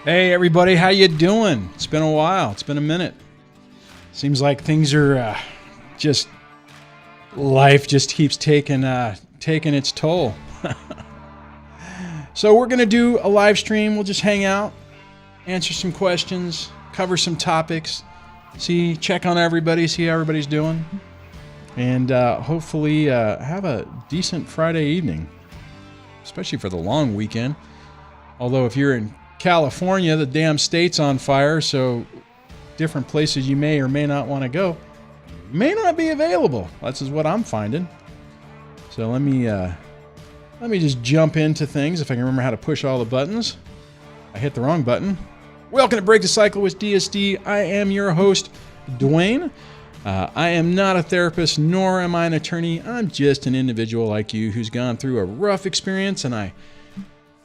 Hey everybody, how you doing? It's been a while. It's been a minute. Seems like things are life just keeps taking its toll. So we're gonna do a live stream. We'll just hang out, answer some questions, cover some topics, check on everybody, see how everybody's doing, and hopefully have a decent Friday evening, especially for the long weekend. Although if you're in California, the damn state's on fire, so different places you may or may not want to go may not be available. That's just what I'm finding. So let me just jump into things if I can remember how to push all the buttons. I hit the wrong button. Welcome to Break the Cycle with DSD. I am your host, Duane. I am not a therapist, nor am I an attorney. I'm just an individual like you who's gone through a rough experience, and I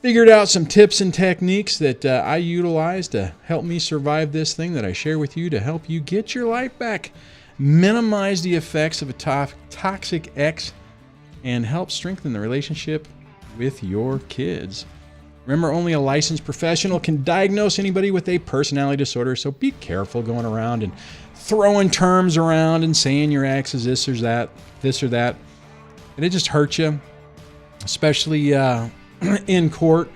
figured out some tips and techniques that I utilize to help me survive this thing that I share with you to help you get your life back, minimize the effects of a toxic ex, and help strengthen the relationship with your kids. Remember, only a licensed professional can diagnose anybody with a personality disorder, so be careful going around and throwing terms around and saying your ex is this or that, and it just hurts you, especially in court.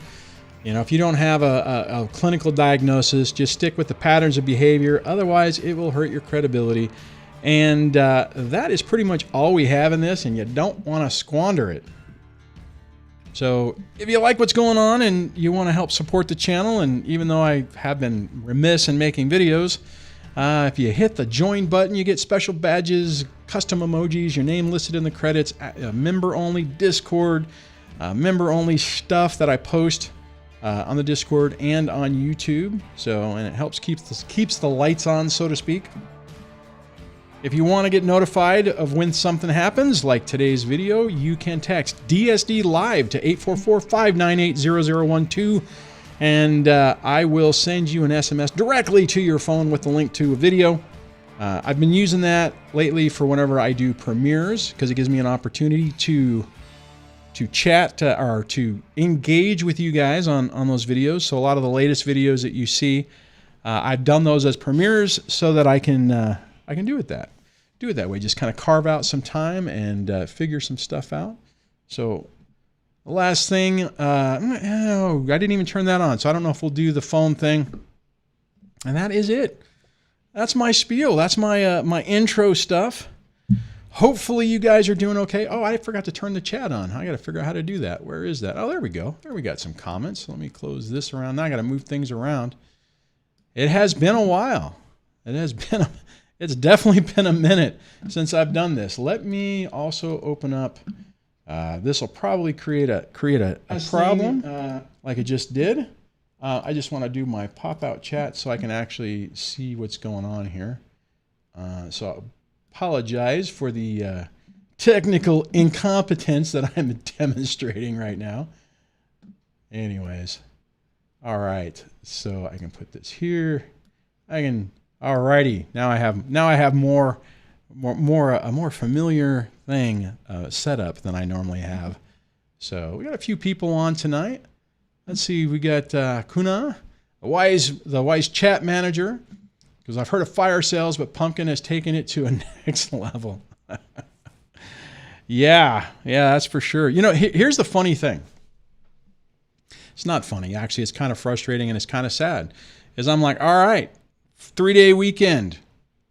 You know, if you don't have a clinical diagnosis, just stick with the patterns of behavior. Otherwise, it will hurt your credibility. And that is pretty much all we have in this, and you don't want to squander it. So if you like what's going on and you want to help support the channel, and even though I have been remiss in making videos, if you hit the join button, you get special badges, custom emojis, your name listed in the credits, member-only Discord, member-only stuff that I post on the Discord and on YouTube. And it helps keeps the lights on, so to speak. If you want to get notified of when something happens, like today's video, you can text DSDLIVE to 844-598-0012, and I will send you an SMS directly to your phone with the link to a video. I've been using that lately for whenever I do premieres, because it gives me an opportunity to chat or to engage with you guys on those videos. So a lot of the latest videos that you see, I've done those as premieres so that I can do it that way. Just kind of carve out some time and figure some stuff out. So the last thing, I didn't even turn that on, so I don't know if we'll do the phone thing. And that is it. That's my spiel. That's my my intro stuff. Hopefully you guys are doing okay. Oh, I forgot to turn the chat on. I got to figure out how to do that. Where is that? Oh, there we go. There we got some comments. Let me close this around. Now I got to move things around. It has been a while. It's definitely been a minute since I've done this. Let me also open up. This will probably create a problem like it just did. I just want to do my pop-out chat so I can actually see what's going on here. So apologize for the technical incompetence that I'm demonstrating right now. Anyways, all right. So I can put this here. Alrighty. Now I have a more familiar thing set up than I normally have. So we got a few people on tonight. Let's see. We got Kuna, the wise chat manager. Because I've heard of fire sales, but Pumpkin has taken it to a next level. Yeah, that's for sure. You know, here's the funny thing. It's not funny, actually. It's kind of frustrating and it's kind of sad. Is I'm like, all right, 3-day weekend.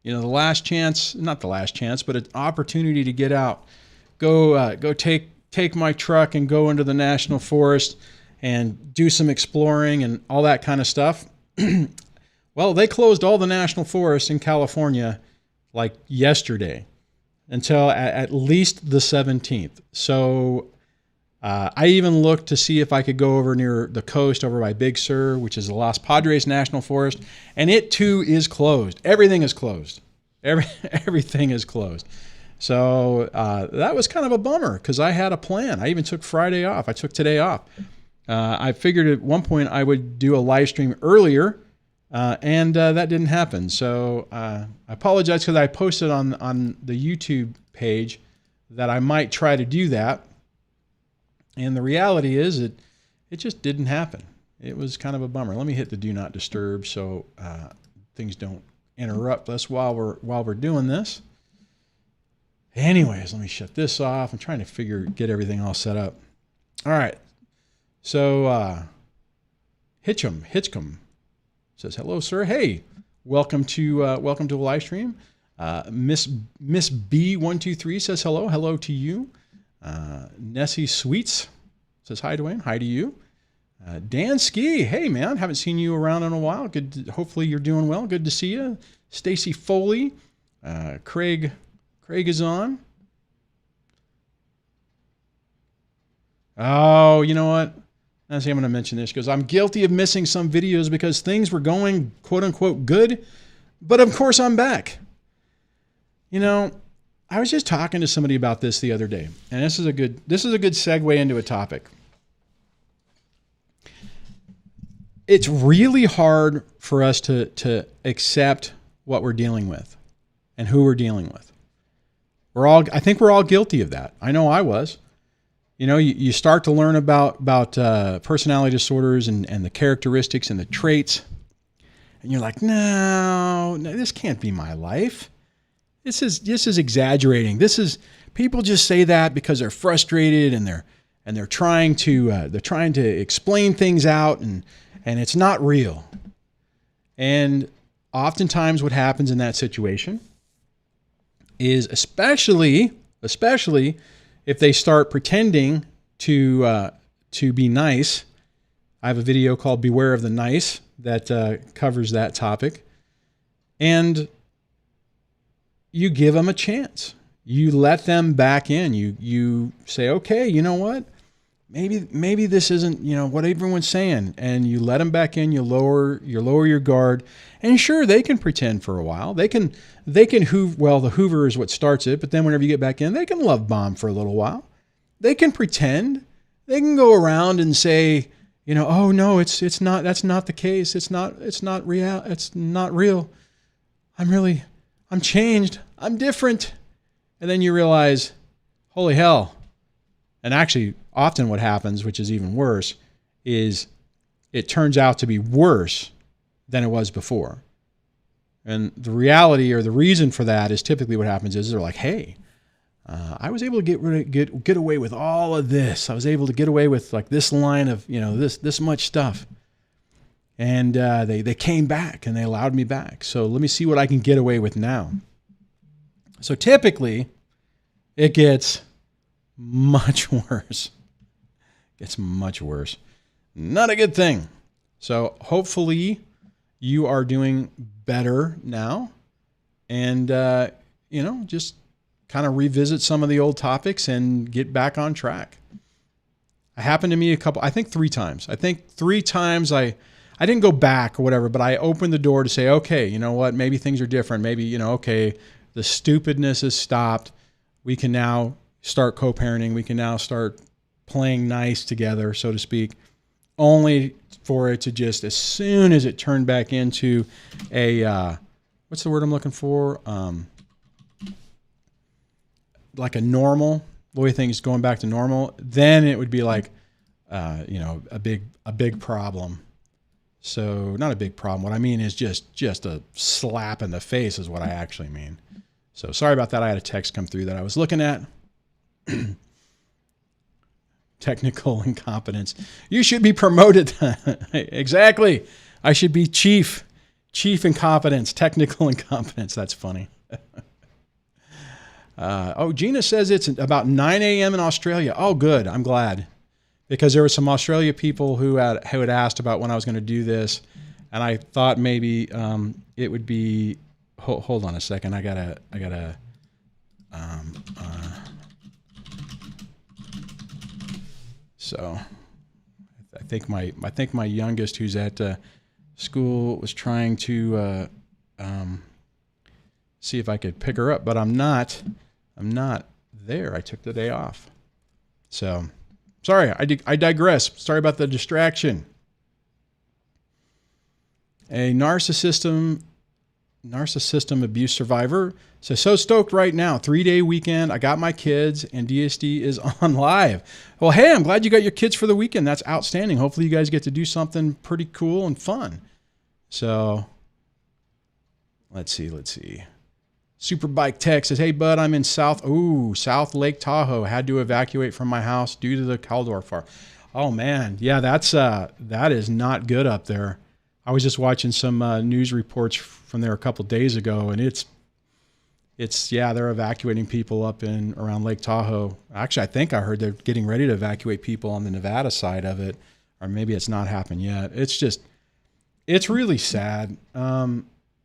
You know, not the last chance, but an opportunity to get out. Go take my truck and go into the national forest and do some exploring and all that kind of stuff. Well, they closed all the national forests in California like yesterday until at least the 17th. So I even looked to see if I could go over near the coast over by Big Sur, which is the Los Padres National Forest, and it too is closed. Everything is closed. Everything is closed. So that was kind of a bummer because I had a plan. I even took Friday off. I took today off. I figured at one point I would do a live stream earlier. And that didn't happen. So I apologize because I posted on the YouTube page that I might try to do that. And the reality is it just didn't happen. it was kind of a bummer. Let me hit the do not disturb so things don't interrupt us while we're doing this. Anyways, let me shut this off. I'm trying to get everything all set up. All right. So Hitchcom says, hello, sir. Hey, welcome to the live stream. Miss B123 says hello. Hello to you. Nessie Sweets says hi, Duane. Hi to you. Dan Ski, hey man, haven't seen you around in a while. Hopefully you're doing well. Good to see you. Stacy Foley, Craig is on. Oh, you know what? I'm going to mention this. She goes, I'm guilty of missing some videos because things were going quote unquote good, but of course I'm back. You know, I was just talking to somebody about this the other day, and this is a good segue into a topic. It's really hard for us to accept what we're dealing with and who we're dealing with. I think we're all guilty of that. I know I was. You know, you start to learn about personality disorders and the characteristics and the traits, and you're like, no, this can't be my life. This is exaggerating. People just say that because they're frustrated and they're trying to explain things out and it's not real. And oftentimes what happens in that situation is especially if they start pretending to be nice. I have a video called Beware of the Nice that covers that topic. And you give them a chance. You let them back in. You say, okay, you know what? Maybe this isn't, what everyone's saying. And you let them back in. You lower your guard. And sure, they can pretend for a while. They can hoover. Well, the hoover is what starts it. But then whenever you get back in, they can love bomb for a little while. They can pretend. They can go around and say, oh no, it's not. That's not the case. It's not real. It's not real. I'm changed. I'm different. And then you realize, holy hell. And actually, often what happens, which is even worse, is it turns out to be worse than it was before. And the reality or the reason for that is typically what happens is they're like, hey, I was able to get away with all of this. I was able to get away with like this line of, this much stuff. And they came back and they allowed me back. So let me see what I can get away with now. So typically, it gets much worse. It's much worse. Not a good thing. So hopefully you are doing better now. And, just kind of revisit some of the old topics and get back on track. It happened to me three times. I think 3 times I didn't go back or whatever, but I opened the door to say, okay, you know what? Maybe things are different. Maybe, okay, the stupidness has stopped. We can now start co-parenting. We can now start playing nice together, so to speak, only for it to just, as soon as it turned back into a, what's the word I'm looking for? Like a normal, the way things going back to normal, then it would be like, a big problem. So not a big problem. What I mean is just a slap in the face is what I actually mean. So sorry about that. I had a text come through that I was looking at. Technical incompetence. You should be promoted. Exactly. I should be chief incompetence, technical incompetence. That's funny. Gina says it's about 9 a.m. in Australia. Oh, good. I'm glad. Because there were some Australia people who had asked about when I was going to do this. And I thought maybe it would be, hold on a second. I gotta, so I think my youngest who's at school was trying to see if I could pick her up, but I'm not there. I took the day off. So sorry, I digress. Sorry about the distraction. A narcissism narcissistic abuse survivor says, so stoked right now. 3-day weekend. I got my kids and DSD is on live. Well, hey, I'm glad you got your kids for the weekend. That's outstanding. Hopefully you guys get to do something pretty cool and fun. So let's see. Superbike Tech says, hey, bud, I'm in South Lake Tahoe. Had to evacuate from my house due to the Caldor fire. Oh, man. Yeah, that is not good up there. I was just watching some news reports from there a couple days ago, and they're evacuating people up around Lake Tahoe. Actually, I think I heard they're getting ready to evacuate people on the Nevada side of it, or maybe it's not happened yet. It's really sad.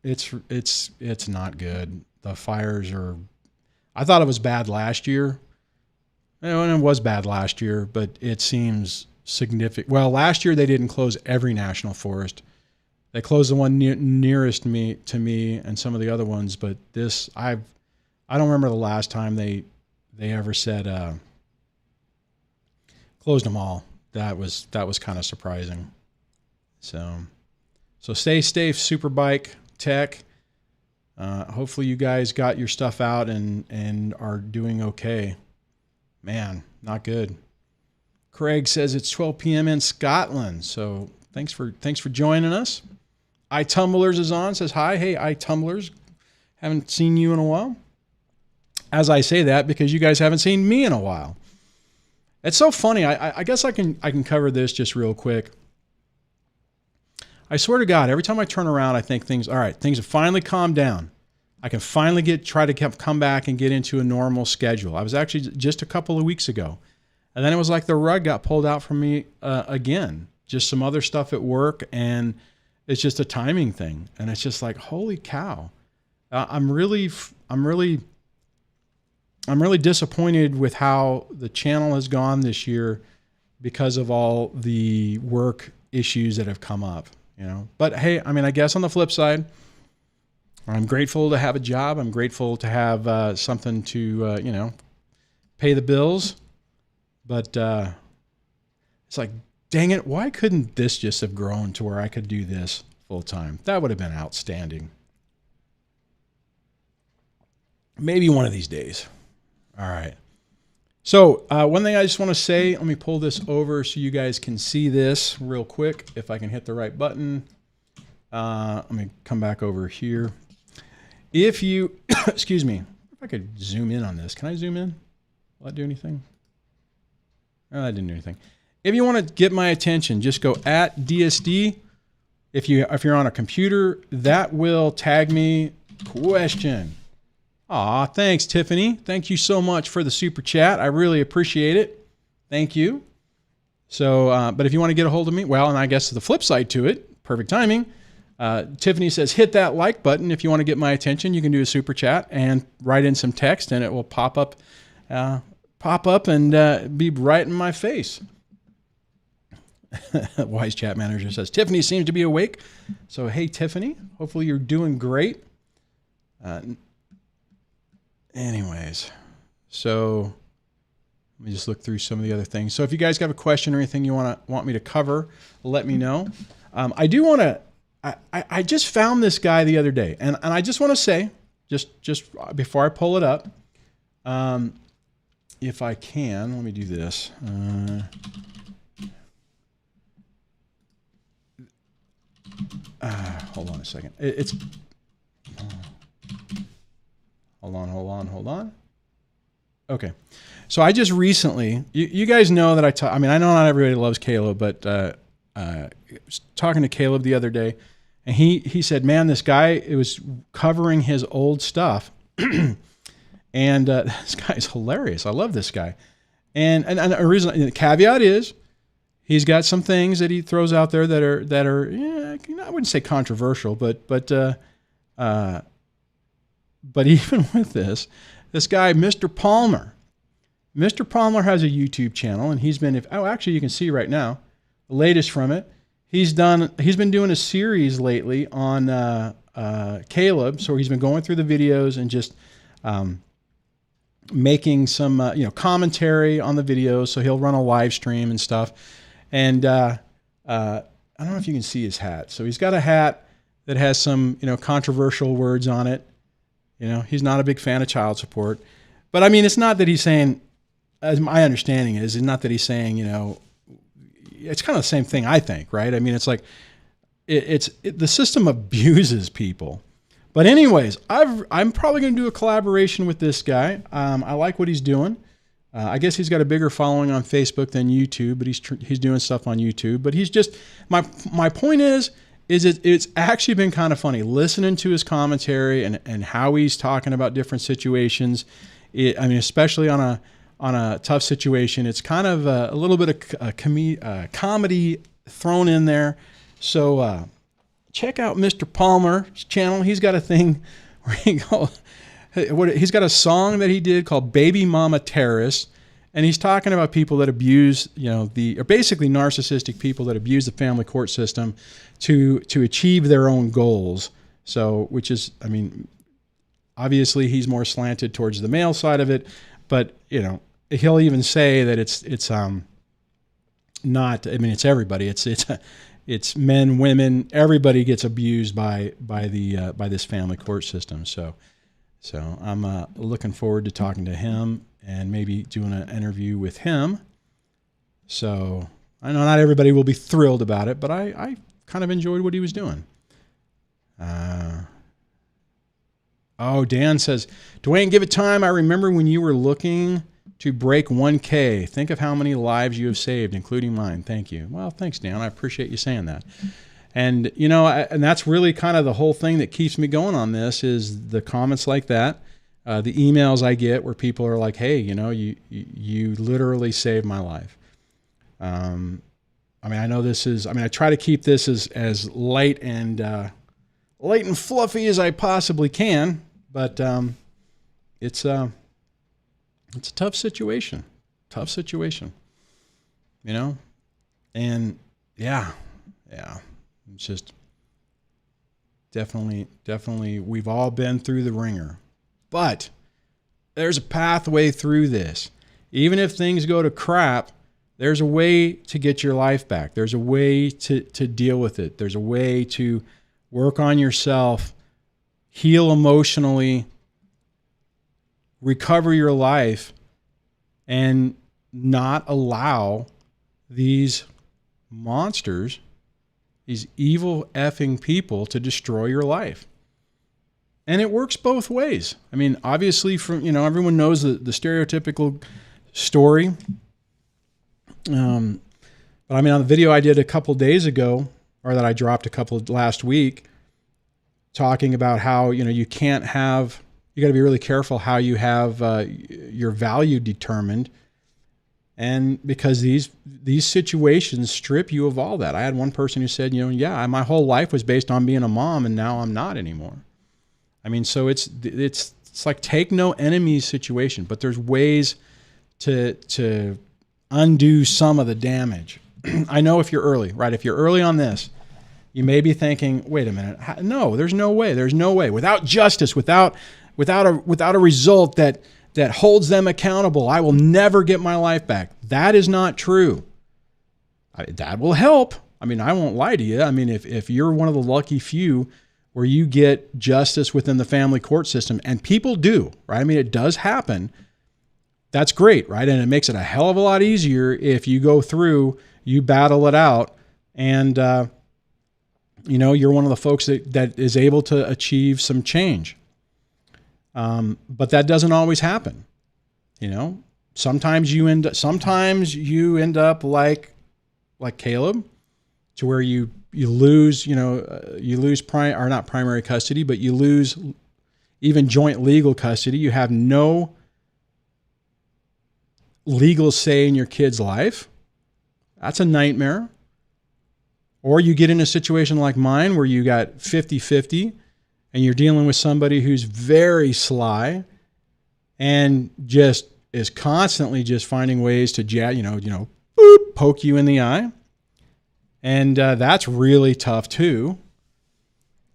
It's not good. The fires are, I thought it was bad last year. And it was bad last year, but it seems significant. Well, last year they didn't close every national forest. They closed the one nearest to me and some of the other ones, but this, I don't remember the last time they ever said closed them all. That was kind of surprising. So stay safe, Superbike Tech. Hopefully you guys got your stuff out and are doing okay. Man, not good. Craig says it's 12 p.m. in Scotland. So thanks for joining us. iTumblers is on, says hi. Hey, iTumblers, haven't seen you in a while. As I say that, because you guys haven't seen me in a while. It's so funny. I guess I can cover this just real quick. I swear to God, every time I turn around, I think things have finally calmed down. I can finally try to come back and get into a normal schedule. I was actually just a couple of weeks ago. And then it was like the rug got pulled out from me again. Just some other stuff at work, and it's just a timing thing. And it's just like, holy cow. I'm really disappointed with how the channel has gone this year because of all the work issues that have come up, you know. But hey, I mean, I guess on the flip side, I'm grateful to have a job. I'm grateful to have something to, pay the bills. But it's like, dang it, why couldn't this just have grown to where I could do this full time? That would have been outstanding. Maybe one of these days. All right. So one thing I just want to say, let me pull this over so you guys can see this real quick. If I can hit the right button. Let me come back over here. If you, excuse me, if I could zoom in on this. Can I zoom in? Will that do anything? No, that didn't do anything. If you want to get my attention, just go at DSD. If you're on a computer, that will tag me question. Aw, thanks, Tiffany. Thank you so much for the super chat. I really appreciate it. Thank you. So, but if you want to get a hold of me, well, and I guess the flip side to it, perfect timing. Tiffany says, hit that like button. If you want to get my attention, you can do a super chat and write in some text and it will pop up and be right in my face. Wise chat manager says, Tiffany seems to be awake. So, hey, Tiffany, hopefully you're doing great. Anyways, so let me just look through some of the other things. So if you guys have a question or anything you want me to cover, let me know. I do want to, I just found this guy the other day, and I just want to say, just before I pull it up, if I can, let me do this. Hold on a second. Hold on. Okay. So I just recently, you guys know that I know not everybody loves Caleb, but I was talking to Caleb the other day, and he said, man, this guy, it was covering his old stuff. And this guy's hilarious. I love this guy. And the caveat is, he's got some things that he throws out there that are yeah, I wouldn't say controversial, but even with this guy, Mr. Palmer has a YouTube channel, and he's been, actually you can see right now, the latest from it. He's been doing a series lately on Caleb. So he's been going through the videos and just making some commentary on the videos. So he'll run a live stream and stuff. And I don't know if you can see his hat. So he's got a hat that has some, controversial words on it. He's not a big fan of child support. But I mean, it's not that he's saying, as my understanding is, it's not that he's saying, it's kind of the same thing, I think, right? I mean, it's like, the system abuses people. But anyways, I'm probably going to do a collaboration with this guy. I like what he's doing. I guess he's got a bigger following on Facebook than YouTube, but he's doing stuff on YouTube. But he's just, my point is it's actually been kind of funny listening to his commentary and how he's talking about different situations. Especially on a tough situation, it's kind of a little bit of comedy thrown in there. So check out Mr. Palmer's channel. He's got a thing where he's got a song that he did called Baby Mama Terrorist. And he's talking about people that abuse, or basically narcissistic people that abuse the family court system to achieve their own goals. So, which is, obviously he's more slanted towards the male side of it, but he'll even say that it's not. It's everybody. It's men, women. Everybody gets abused by this family court system. So I'm looking forward to talking to him and maybe doing an interview with him. So I know not everybody will be thrilled about it, but I kind of enjoyed what he was doing. Dan says, Duane, give it time. I remember when you were looking to break 1K. Think of how many lives you have saved, including mine. Thank you. Well, thanks, Dan. I appreciate you saying that. And, and that's really kind of the whole thing that keeps me going on this is the comments like that, the emails I get where people are like, hey, you literally saved my life. I know this is, I try to keep this as light and fluffy as I possibly can, but it's a tough situation, and yeah, it's just definitely we've all been through the ringer, but there's a pathway through this. Even if things go to crap, there's a way to get your life back. There's a way to deal with it. There's a way to work on yourself, heal emotionally, recover your life, and not allow these monsters, these evil effing people to destroy your life. And it works both ways. Obviously everyone knows the stereotypical story. But on the video I did a couple days ago, or that I dropped last week, talking about how, you got to be really careful how you have your value determined. And because these situations strip you of all that. I had one person who said, my whole life was based on being a mom and now I'm not anymore. So it's like take no enemies situation, but there's ways to undo some of the damage. I know if you're early, right? If you're early on this, you may be thinking, wait a minute. No, there's no way. There's no way. Without justice, without a result that holds them accountable, I will never get my life back. That is not true. That will help. I won't lie to you. If you're one of the lucky few where you get justice within the family court system, and people do, right? It does happen. That's great, right? And it makes it a hell of a lot easier if you go through, you battle it out, and you're one of the folks that is able to achieve some change. But that doesn't always happen. Sometimes you end up like Caleb, to where you lose, not primary custody, but you lose even joint legal custody. You have no legal say in your kid's life. That's a nightmare. Or you get in a situation like mine where you got 50-50 and you're dealing with somebody who's very sly and just is constantly just finding ways to poke you in the eye. And that's really tough too.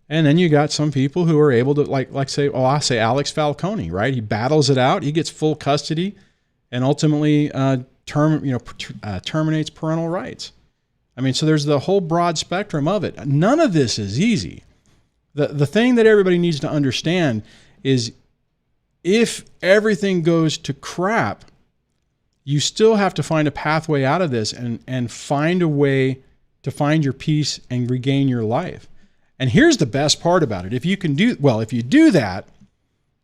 And then you got some people who are able to I say Alex Falcone, right? He battles it out. He gets full custody and ultimately terminates parental rights. So there's the whole broad spectrum of it. None of this is easy. The thing that everybody needs to understand is if everything goes to crap, you still have to find a pathway out of this and find a way to find your peace and regain your life. And here's the best part about it. If you do that,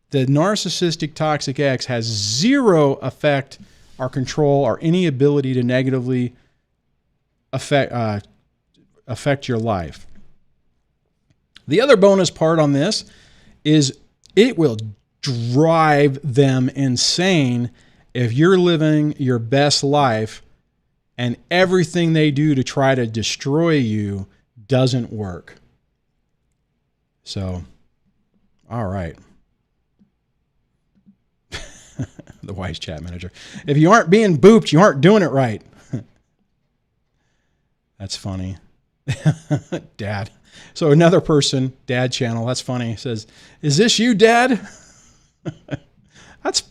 the narcissistic toxic ex has zero effect or control or any ability to negatively affect your life. The other bonus part on this is it will drive them insane if you're living your best life and everything they do to try to destroy you doesn't work. So, all right. The wise chat manager. If you aren't being booped, you aren't doing it right. That's funny. Dad. So another person, Dad channel, that's funny, says, "Is this you, Dad?" That's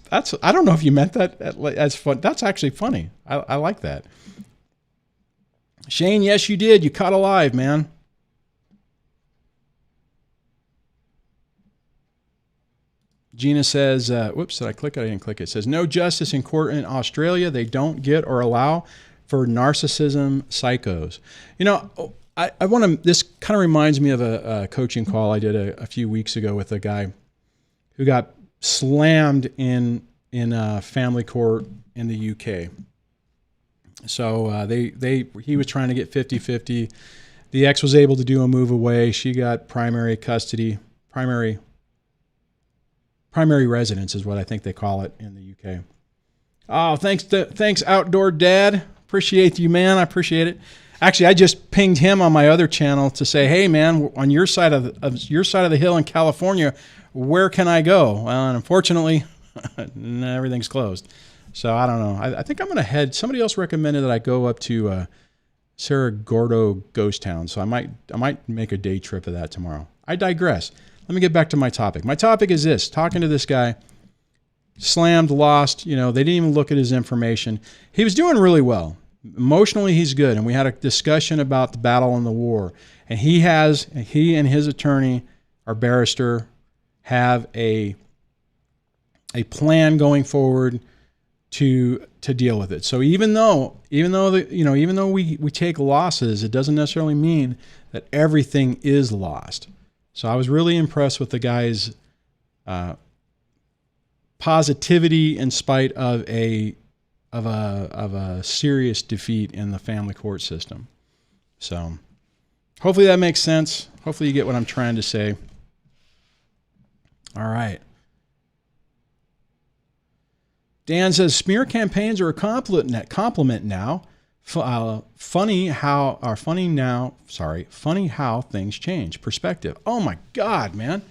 I don't know if you meant that as fun. That's actually funny. I like that. Shane, yes, you did. You caught alive, man. Gina says, whoops, did I click it? I didn't click it. It says, no justice in court in Australia. They don't get or allow for narcissism psychos. You know, I want to, this kind of reminds me of a coaching call I did a few weeks ago with a guy who got slammed in family court in the UK. So he was trying to get 50-50. The ex was able to do a move away. She got primary custody, primary residence is what I think they call it in the UK. Oh, thanks Outdoor Dad. Appreciate you, man. I appreciate it. Actually, I just pinged him on my other channel to say, hey, man, on your side of the hill in California, where can I go? Well, and unfortunately, everything's closed. So I don't know. I think I'm going to head. Somebody else recommended that I go up to Cerro Gordo Ghost Town. So I might make a day trip of that tomorrow. I digress. Let me get back to my topic. My topic is this: talking to this guy, slammed, lost. You know, they didn't even look at his information. He was doing really well. Emotionally, he's good. And we had a discussion about the battle and the war. And he and his attorney, our barrister, have a plan going forward to deal with it. So even though we take losses, it doesn't necessarily mean that everything is lost. So I was really impressed with the guy's positivity in spite of a serious defeat in the family court system. So hopefully that makes sense. Hopefully you get what I'm trying to say. All right. Dan says smear campaigns are a compliment now. Funny how things change. Perspective. Oh my God, man.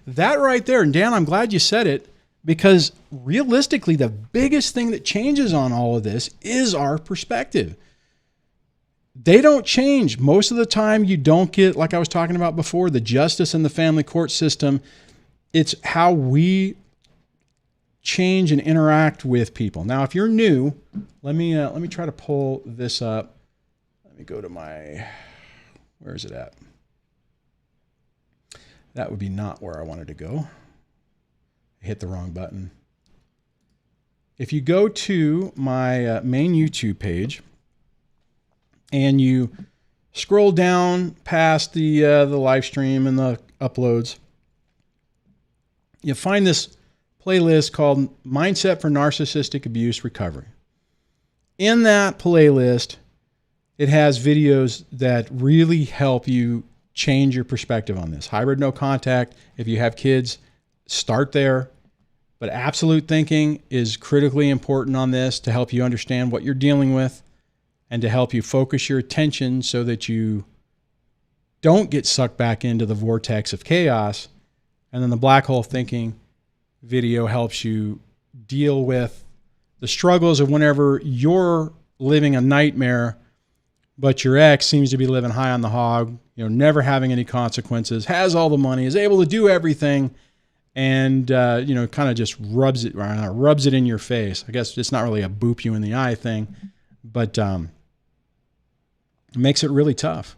That right there. And Dan, I'm glad you said it, because realistically, the biggest thing that changes on all of this is our perspective. They don't change. Most of the time you don't get, like I was talking about before, the justice in the family court system. It's how we change and interact with people. Now, if you're new, let me try to pull this up. Let me go to where is it at? That would be not where I wanted to go. I hit the wrong button. If you go to my main YouTube page and you scroll down past the live stream and the uploads, you'll find this playlist called Mindset for Narcissistic Abuse Recovery. In that playlist, it has videos that really help you change your perspective on this. Hybrid no contact. If you have kids, start there. But absolute thinking is critically important on this to help you understand what you're dealing with and to help you focus your attention so that you don't get sucked back into the vortex of chaos. And then the black hole thinking video helps you deal with the struggles of whenever you're living a nightmare, but your ex seems to be living high on the hog, never having any consequences, has all the money, is able to do everything, and kind of just rubs it in your face. I guess it's not really a boop you in the eye thing, but it makes it really tough.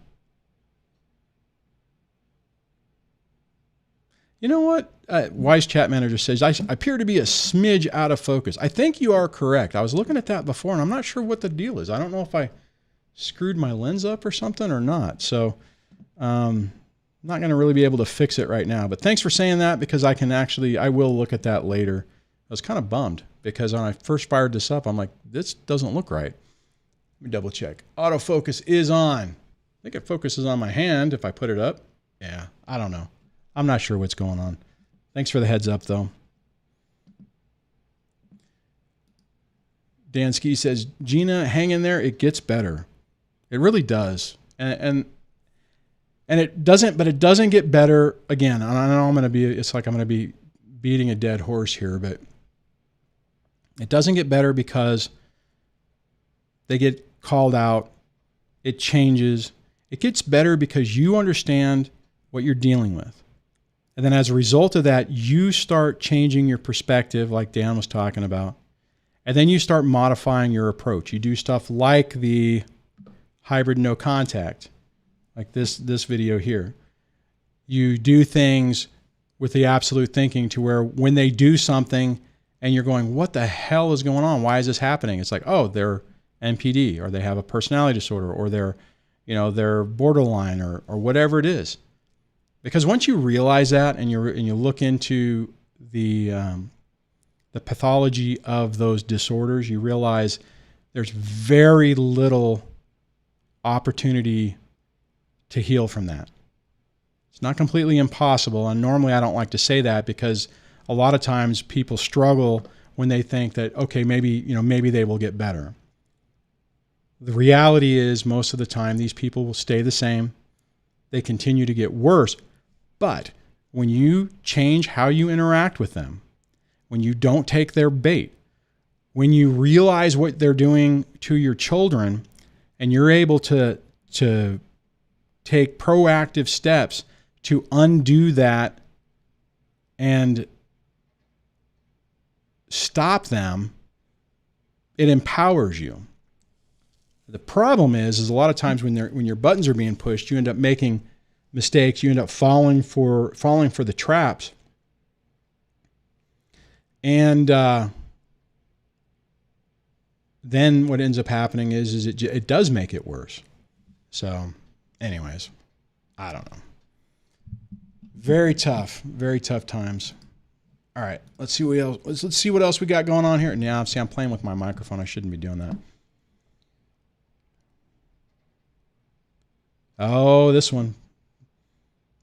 You know what? Wise Chat Manager says, I appear to be a smidge out of focus. I think you are correct. I was looking at that before, and I'm not sure what the deal is. I don't know if I screwed my lens up or something or not. So I'm not going to really be able to fix it right now. But thanks for saying that, because I will look at that later. I was kind of bummed because when I first fired this up, I'm like, this doesn't look right. Let me double check. Autofocus is on. I think it focuses on my hand if I put it up. Yeah, I don't know. I'm not sure what's going on. Thanks for the heads up, though. Dan Ski says, Gina, hang in there. It gets better. It really does. And it doesn't, but it doesn't get better. Again, I know it's like I'm going to be beating a dead horse here, but it doesn't get better because they get called out. It changes. It gets better because you understand what you're dealing with. And then as a result of that, you start changing your perspective, like Dan was talking about. And then you start modifying your approach. You do stuff like the hybrid no contact, like this video here. You do things with the absolute thinking to where when they do something and you're going, what the hell is going on? Why is this happening? It's like, oh, they're NPD, or they have a personality disorder, or they're borderline, or whatever it is. Because once you realize that and you look into the pathology of those disorders, you realize there's very little opportunity to heal from that. It's not completely impossible, and normally I don't like to say that because a lot of times people struggle when they think that, okay, maybe they will get better. The reality is most of the time these people will stay the same. They continue to get worse. But when you change how you interact with them, when you don't take their bait, when you realize what they're doing to your children, and you're able to take proactive steps to undo that and stop them, it empowers you. The problem is a lot of times when your buttons are being pushed, you end up making mistakes. You end up falling for the traps, and then what ends up happening is it does make it worse. So, anyways, I don't know. Very tough times. All right, let's see what else. Let's see what else we got going on here. Now, see, I'm playing with my microphone. I shouldn't be doing that. Oh, this one.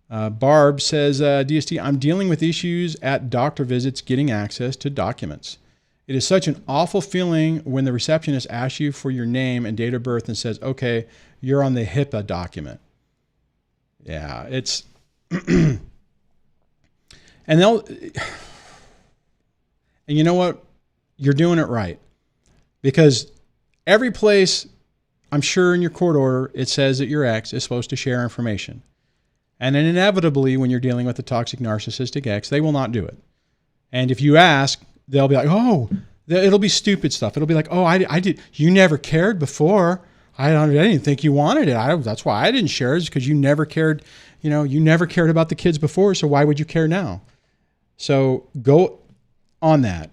Barb says, DSD, I'm dealing with issues at doctor visits getting access to documents. It is such an awful feeling when the receptionist asks you for your name and date of birth and says, okay, you're on the HIPAA document. Yeah, it's... and you know what? You're doing it right. Because every place, I'm sure in your court order, it says that your ex is supposed to share information. And then inevitably, when you're dealing with a toxic narcissistic ex, they will not do it. And if you ask, they'll be like, oh, it'll be stupid stuff. It'll be like, oh, I did. You never cared before. I didn't think you wanted it. That's why I didn't share it, because you never cared. You never cared about the kids before. So why would you care now? So go on that.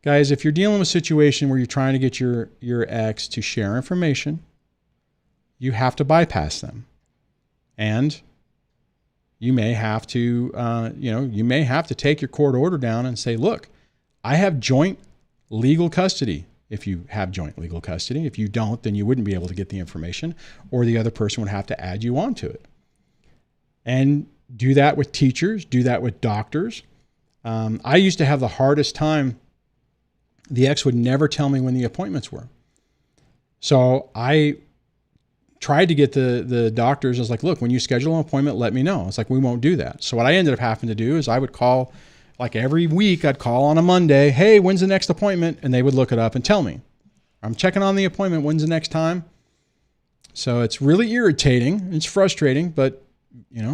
Guys, if you're dealing with a situation where you're trying to get your ex to share information, you have to bypass them. And you may have to, take your court order down and say, look, I have joint legal custody. If you have joint legal custody, if you don't, then you wouldn't be able to get the information, or the other person would have to add you onto it. And do that with teachers, do that with doctors. I used to have the hardest time. The ex would never tell me when the appointments were. So I tried to get the doctors. I was like, look, when you schedule an appointment, let me know. It's like, we won't do that. So what I ended up having to do is I would call, like every week, I'd call on a Monday, hey, when's the next appointment? And they would look it up and tell me. I'm checking on the appointment. When's the next time? So it's really irritating. It's frustrating, but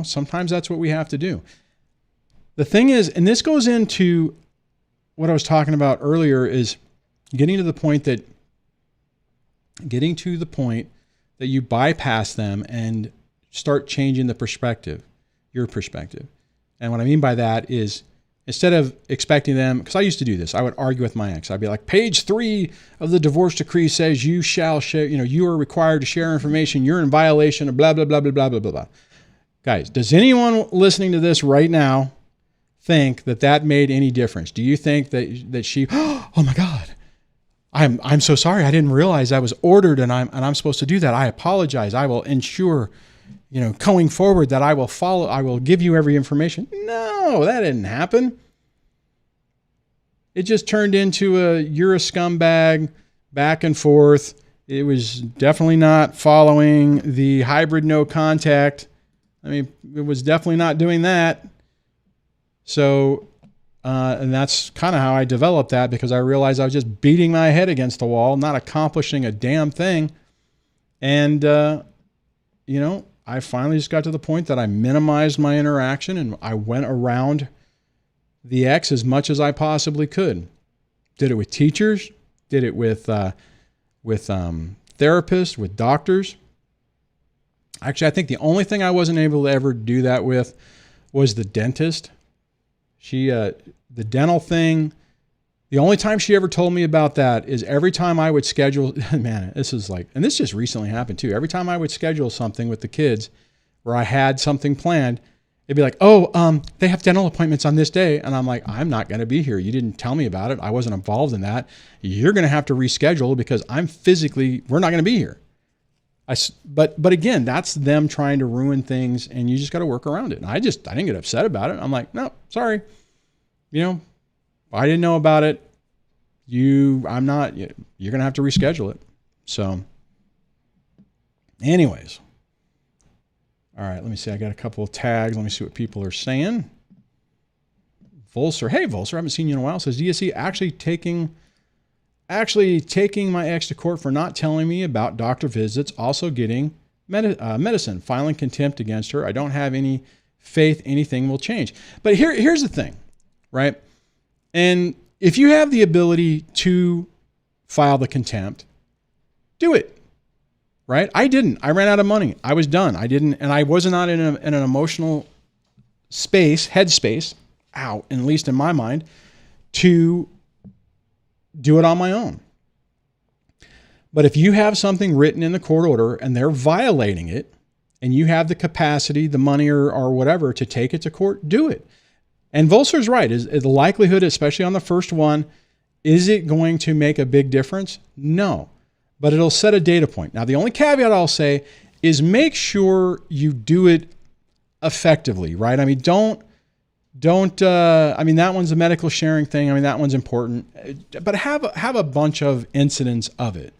sometimes that's what we have to do. The thing is, and this goes into what I was talking about earlier, is getting to the point that you bypass them and start changing the perspective, your perspective. And what I mean by that is, instead of expecting them, because I used to do this, I would argue with my ex. I'd be like, page 3 of the divorce decree says you shall share, you are required to share information. You're in violation of blah, blah, blah, blah, blah, blah, blah, blah. Guys, does anyone listening to this right now think that made any difference? Do you think that she, oh my God, I'm so sorry. I didn't realize I was ordered and I'm supposed to do that. I apologize. I will ensure, going forward that I will give you every information. No, that didn't happen. It just turned into you're a scumbag, back and forth. It was definitely not following the hybrid no contact. I mean, it was definitely not doing that. So, and that's kind of how I developed that, because I realized I was just beating my head against the wall, not accomplishing a damn thing. And, I finally just got to the point that I minimized my interaction and I went around the ex as much as I possibly could. Did it with teachers, did it with therapists, with doctors. Actually, I think the only thing I wasn't able to ever do that with was the dentist. The dental thing, the only time she ever told me about that is every time I would schedule, man, this is like, and this just recently happened too. Every time I would schedule something with the kids where I had something planned, it'd be like, they have dental appointments on this day. And I'm like, I'm not going to be here. You didn't tell me about it. I wasn't involved in that. You're going to have to reschedule because we're not going to be here. But again, that's them trying to ruin things, and you just got to work around it. And I didn't get upset about it. I'm like, no, sorry. I didn't know about it. You're going to have to reschedule it. So anyways, all right, let me see. I got a couple of tags. Let me see what people are saying. Volser. Hey, Volser, I haven't seen you in a while. Says DSC actually taking my ex to court for not telling me about doctor visits, also getting medicine, filing contempt against her. I don't have any faith anything will change. But here's the thing, right? And if you have the ability to file the contempt, do it, right? I didn't. I ran out of money. I was done. I didn't, and I was not in an emotional headspace, at least in my mind, to do it on my own. But if you have something written in the court order and they're violating it, and you have the capacity, the money or whatever to take it to court, do it. And Volser's right. Is the likelihood, especially on the first one, is it going to make a big difference? No, but it'll set a data point. Now, the only caveat I'll say is make sure you do it effectively, right? I mean, don't, that one's a medical sharing thing. I mean, that one's important, but have a bunch of incidents of it.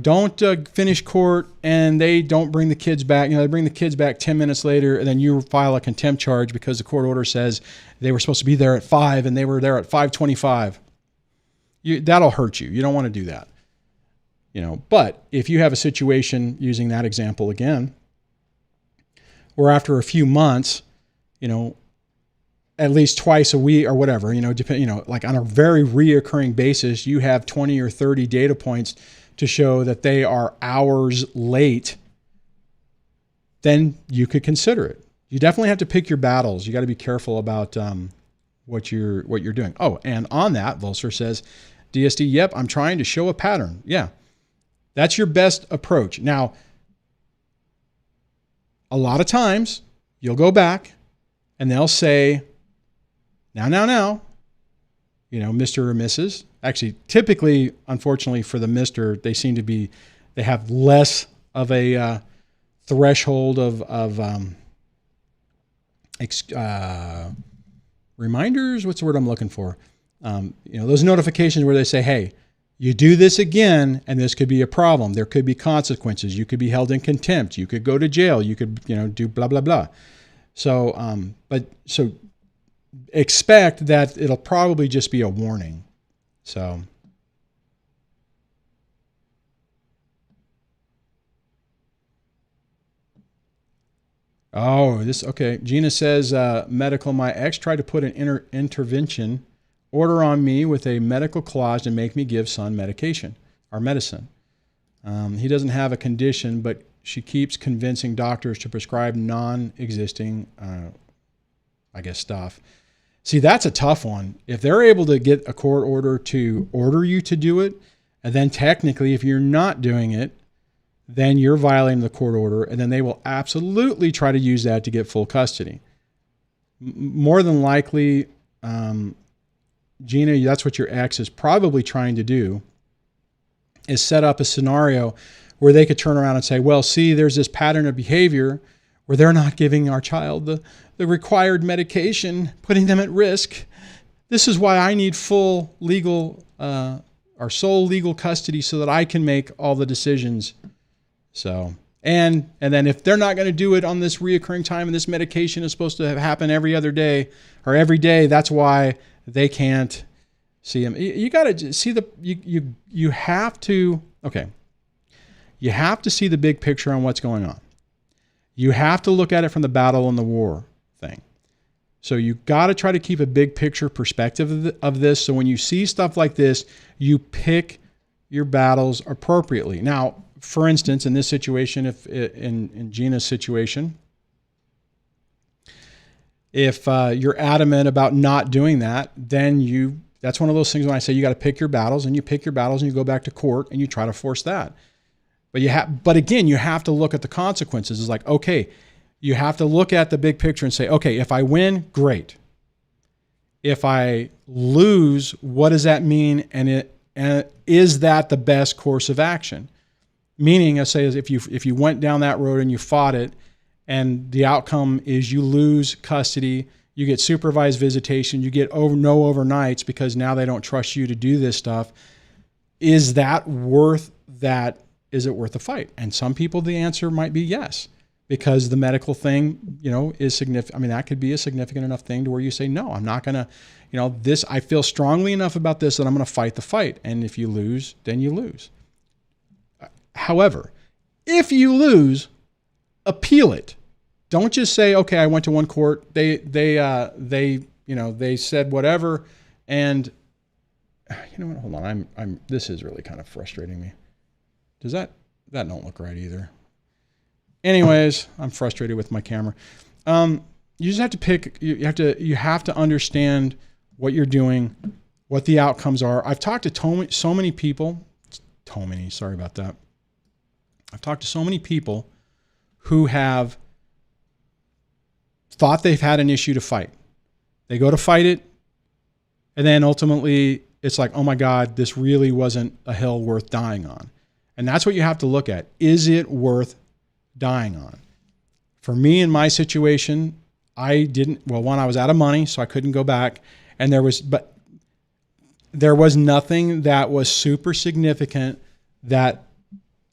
Don't finish court and they don't bring the kids back. They bring the kids back 10 minutes later, and then you file a contempt charge because the court order says they were supposed to be there at 5 and they were there at 5:25. That'll hurt you. You don't want to do that. But if you have a situation, using that example again, where after a few months, at least twice a week or whatever, like on a very reoccurring basis, you have 20 or 30 data points to show that they are hours late, then you could consider it. You definitely have to pick your battles. You got to be careful about what you're doing. Oh, and on that, Volser says, DSD, yep, I'm trying to show a pattern. Yeah, that's your best approach. Now, a lot of times you'll go back and they'll say, now, Mr. or Mrs. Actually, typically, unfortunately for the Mr., they have less of a threshold of reminders. What's the word I'm looking for? Those notifications where they say, hey, you do this again, and this could be a problem. There could be consequences. You could be held in contempt. You could go to jail. You could, do blah, blah, blah. So, so expect that it'll probably just be a warning. So, okay. Gina says, medical, my ex tried to put an intervention order on me with a medical clause to make me give son medication or medicine. He doesn't have a condition, but she keeps convincing doctors to prescribe non-existing. I guess, stuff. See, that's a tough one. If they're able to get a court order to order you to do it, and then technically, if you're not doing it, then you're violating the court order, and then they will absolutely try to use that to get full custody. More than likely, Gina, that's what your ex is probably trying to do, is set up a scenario where they could turn around and say, well, see, there's this pattern of behavior where they're not giving our child the required medication, putting them at risk. This is why I need full legal or sole legal custody so that I can make all the decisions. So, and then if they're not going to do it on this reoccurring time and this medication is supposed to happen every other day or every day, that's why they can't see them. You got to see you have to, okay. You have to see the big picture on what's going on. You have to look at it from the battle and the war thing. So you got to try to keep a big picture perspective of this. So when you see stuff like this, you pick your battles appropriately. Now, for instance, in this situation, if in Gina's situation, if you're adamant about not doing that, then that's one of those things when I say you got to pick your battles, and you pick your battles and you go back to court and you try to force that. But again, you have to look at the consequences. It's like, okay, you have to look at the big picture and say, okay, if I win, great. If I lose, what does that mean? And is that the best course of action? Meaning, I say, is if you went down that road and you fought it, and the outcome is you lose custody, you get supervised visitation, you get no overnights because now they don't trust you to do this stuff. Is that worth that? Is it worth the fight? And some people, the answer might be yes, because the medical thing, is significant. I mean, that could be a significant enough thing to where you say, no, I'm not going to, I feel strongly enough about this that I'm going to fight the fight. And if you lose, then you lose. However, if you lose, appeal it. Don't just say, okay, I went to one court. They said whatever. And you know what? Hold on. This is really kind of frustrating me. Does that don't look right either. Anyways, I'm frustrated with my camera. You just have to pick, you have to understand what you're doing, what the outcomes are. I've talked to so many people, sorry about that. I've talked to so many people who have thought they've had an issue to fight. They go to fight it, and then ultimately it's like, oh my God, this really wasn't a hill worth dying on. And that's what you have to look at. Is it worth dying on? For me, in my situation, I was out of money, so I couldn't go back. And there was nothing that was super significant that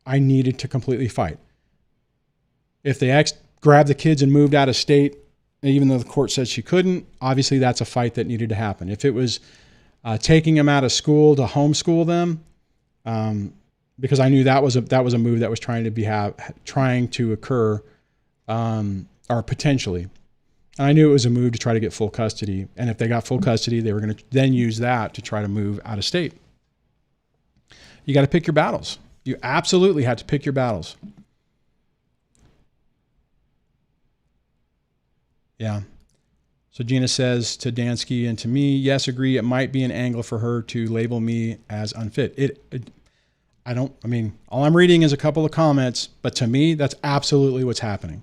I needed to completely fight. If the ex grabbed the kids and moved out of state, even though the court said she couldn't, obviously that's a fight that needed to happen. If it was taking them out of school to homeschool them, because I knew that was a move that was trying to occur, or potentially. And I knew it was a move to try to get full custody. And if they got full custody, they were going to then use that to try to move out of state. You got to pick your battles. You absolutely have to pick your battles. Yeah. So Gina says to Dansky and to me, yes, agree. It might be an angle for her to label me as unfit. All I'm reading is a couple of comments, but to me, that's absolutely what's happening.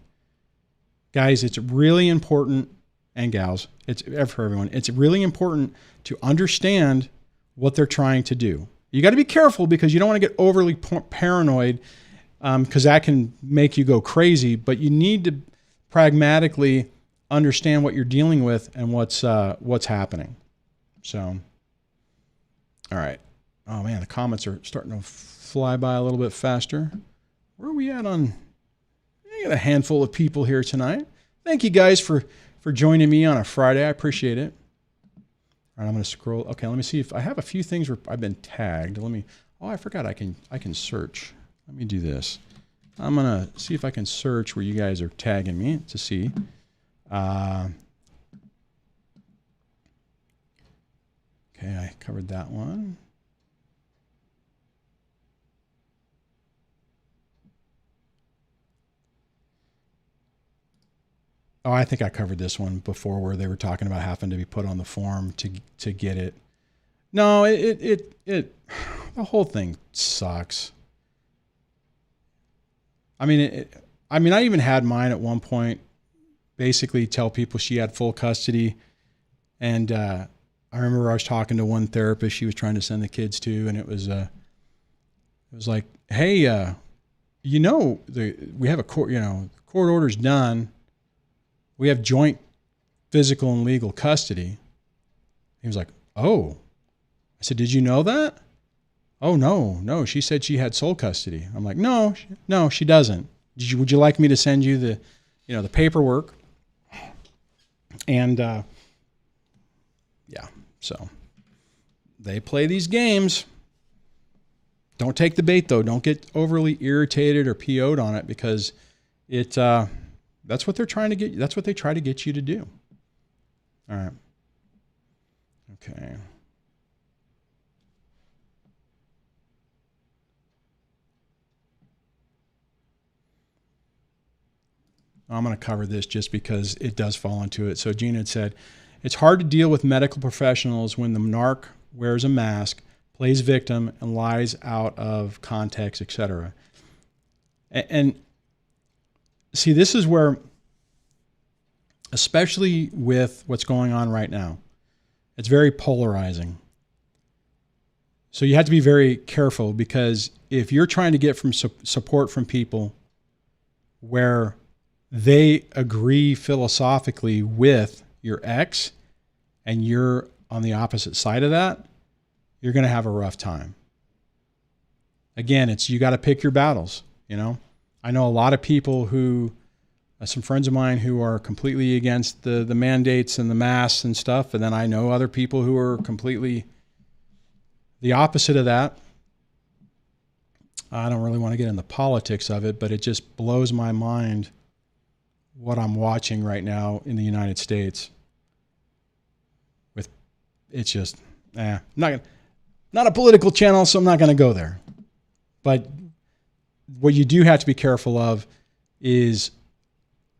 Guys, it's really important, and gals, it's for everyone. It's really important to understand what they're trying to do. You got to be careful because you don't want to get overly paranoid, because that can make you go crazy, but you need to pragmatically understand what you're dealing with and what's happening. So, all right. Oh man, the comments are starting to fly by a little bit faster. Where are we at on? I got a handful of people here tonight. Thank you guys for joining me on a Friday. I appreciate it. All right, I'm going to scroll. Okay, let me see if I have a few things where I've been tagged. I forgot I can search. Let me do this. I'm going to see if I can search where you guys are tagging me to see. Okay, I covered that one. Oh, I think I covered this one before, where they were talking about having to be put on the form to get it. No, it the whole thing sucks. I mean, I even had mine at one point basically tell people she had full custody. And I remember I was talking to one therapist she was trying to send the kids to, and it was like, hey, we have a court, court order's done. We have joint physical and legal custody. He was like, oh. I said, did you know that? Oh, no. She said she had sole custody. I'm like, no, she doesn't. Would you like me to send you the paperwork? And yeah, so they play these games. Don't take the bait though. Don't get overly irritated or PO'd on it, because that's what they're trying to get. That's what they try to get you to do. All right. Okay. I'm going to cover this just because it does fall into it. So Gina had said, it's hard to deal with medical professionals when the narc wears a mask, plays victim, and lies out of context, etc. And see, this is where, especially with what's going on right now, it's very polarizing. So you have to be very careful, because if you're trying to get support from people where they agree philosophically with your ex and you're on the opposite side of that, you're going to have a rough time. Again, you got to pick your battles. I know a lot of people who, some friends of mine who are completely against the mandates and the masks and stuff. And then I know other people who are completely the opposite of that. I don't really want to get in the politics of it, but it just blows my mind what I'm watching right now in the United States. It's just, not a political channel, so I'm not going to go there. But what you do have to be careful of is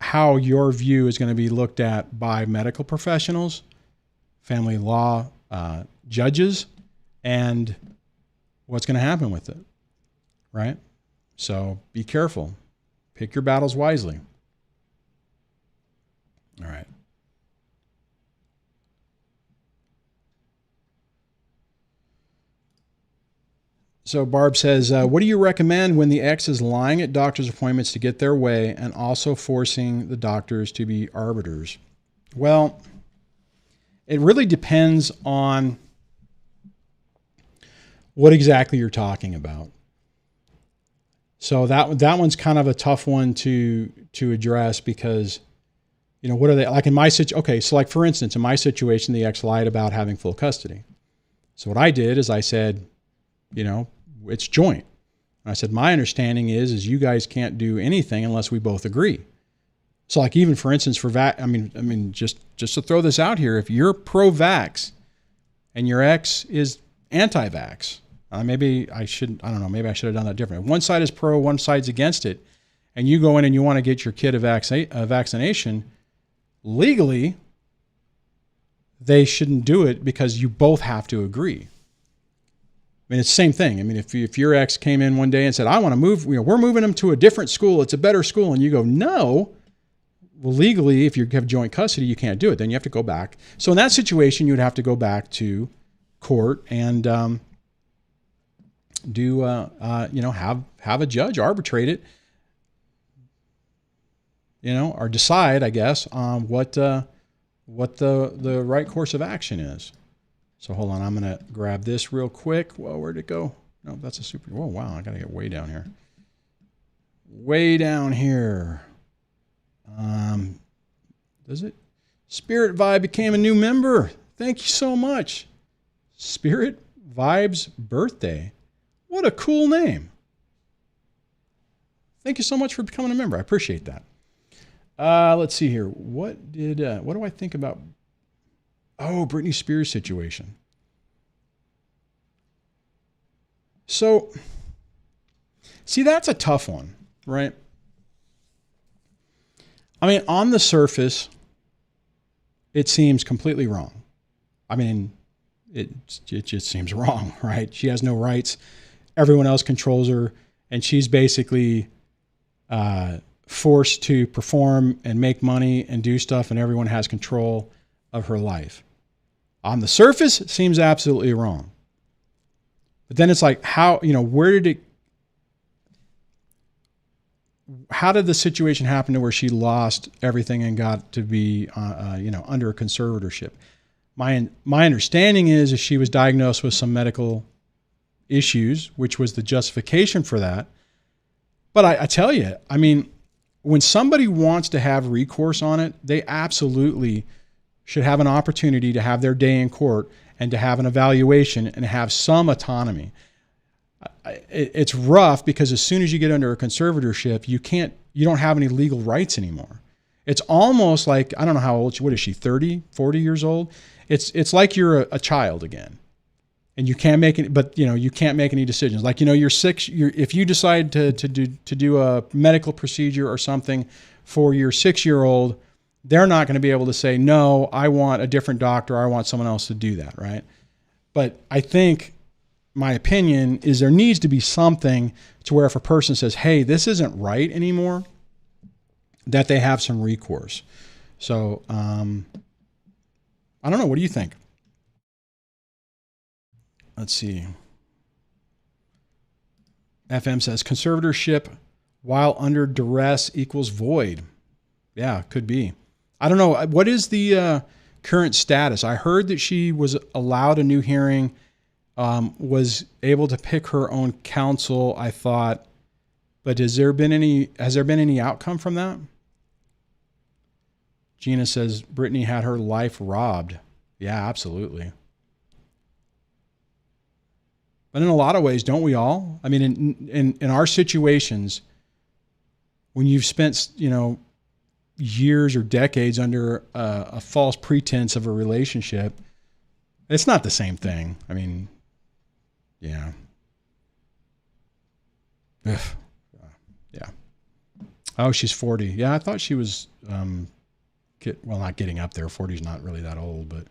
how your view is going to be looked at by medical professionals, family law judges, and what's going to happen with it, right? So be careful. Pick your battles wisely. All right. So Barb says, what do you recommend when the ex is lying at doctor's appointments to get their way and also forcing the doctors to be arbiters? Well, it really depends on what exactly you're talking about. So that one's kind of a tough one to address, because what are they like in my situation? Okay, so like for instance, in my situation, the ex lied about having full custody. So what I did is I said, it's joint. And I said, my understanding is you guys can't do anything unless we both agree. So like even for instance, for just to throw this out here, if you're pro-vax and your ex is anti-vax, maybe I should have done that differently. One side is pro, one side's against it, and you go in and you want to get your kid a vaccination, legally, they shouldn't do it because you both have to agree. It's the same thing. If your ex came in one day and said, I want to move, we're moving them to a different school, it's a better school, and you go, no. Well, legally, if you have joint custody, you can't do it. Then you have to go back. So in that situation, you'd have to go back to court and have a judge arbitrate it, or decide, I guess, on what the right course of action is. So hold on, I'm going to grab this real quick. Whoa, where'd it go? No, that's a super, whoa, wow, I got to get way down here. Way down here. Does it? Spirit Vibe became a new member. Thank you so much. Spirit Vibe's birthday. What a cool name. Thank you so much for becoming a member. I appreciate that. Let's see here. What do I think about? Oh, Britney Spears situation. So, see, that's a tough one, right? I mean, on the surface, it seems completely wrong. I mean, it just seems wrong, right? She has no rights. Everyone else controls her, and she's basically forced to perform and make money and do stuff, and everyone has control of her life. On the surface, it seems absolutely wrong. But then it's like, how did the situation happen to where she lost everything and got to be, under a conservatorship? My understanding is she was diagnosed with some medical issues, which was the justification for that. But I tell you, I mean, when somebody wants to have recourse on it, they absolutely should have an opportunity to have their day in court and to have an evaluation and have some autonomy. It's rough because as soon as you get under a conservatorship, you don't have any legal rights anymore. It's almost like, I don't know how old, what is she, 30, 40 years old? It's like you're a child again. And you can't make you can't make any decisions. Like, you're sick. If you decide to do a medical procedure or something for your 6-year-old, they're not going to be able to say, no, I want a different doctor. I want someone else to do that. Right. But I think my opinion is there needs to be something to where if a person says, hey, this isn't right anymore, that they have some recourse. So, I don't know. What do you think? Let's see. FM says conservatorship while under duress equals void. Yeah, could be. I don't know. What is the current status? I heard that she was allowed a new hearing, was able to pick her own counsel, I thought. But has there been any outcome from that? Gina says Britney had her life robbed. Yeah, absolutely. But in a lot of ways, don't we all? I mean, in our situations, when you've spent, years or decades under a false pretense of a relationship, it's not the same thing. I mean, yeah. Ugh. Yeah. Oh, she's 40. Yeah, I thought she was, not getting up there. 40 is not really that old, but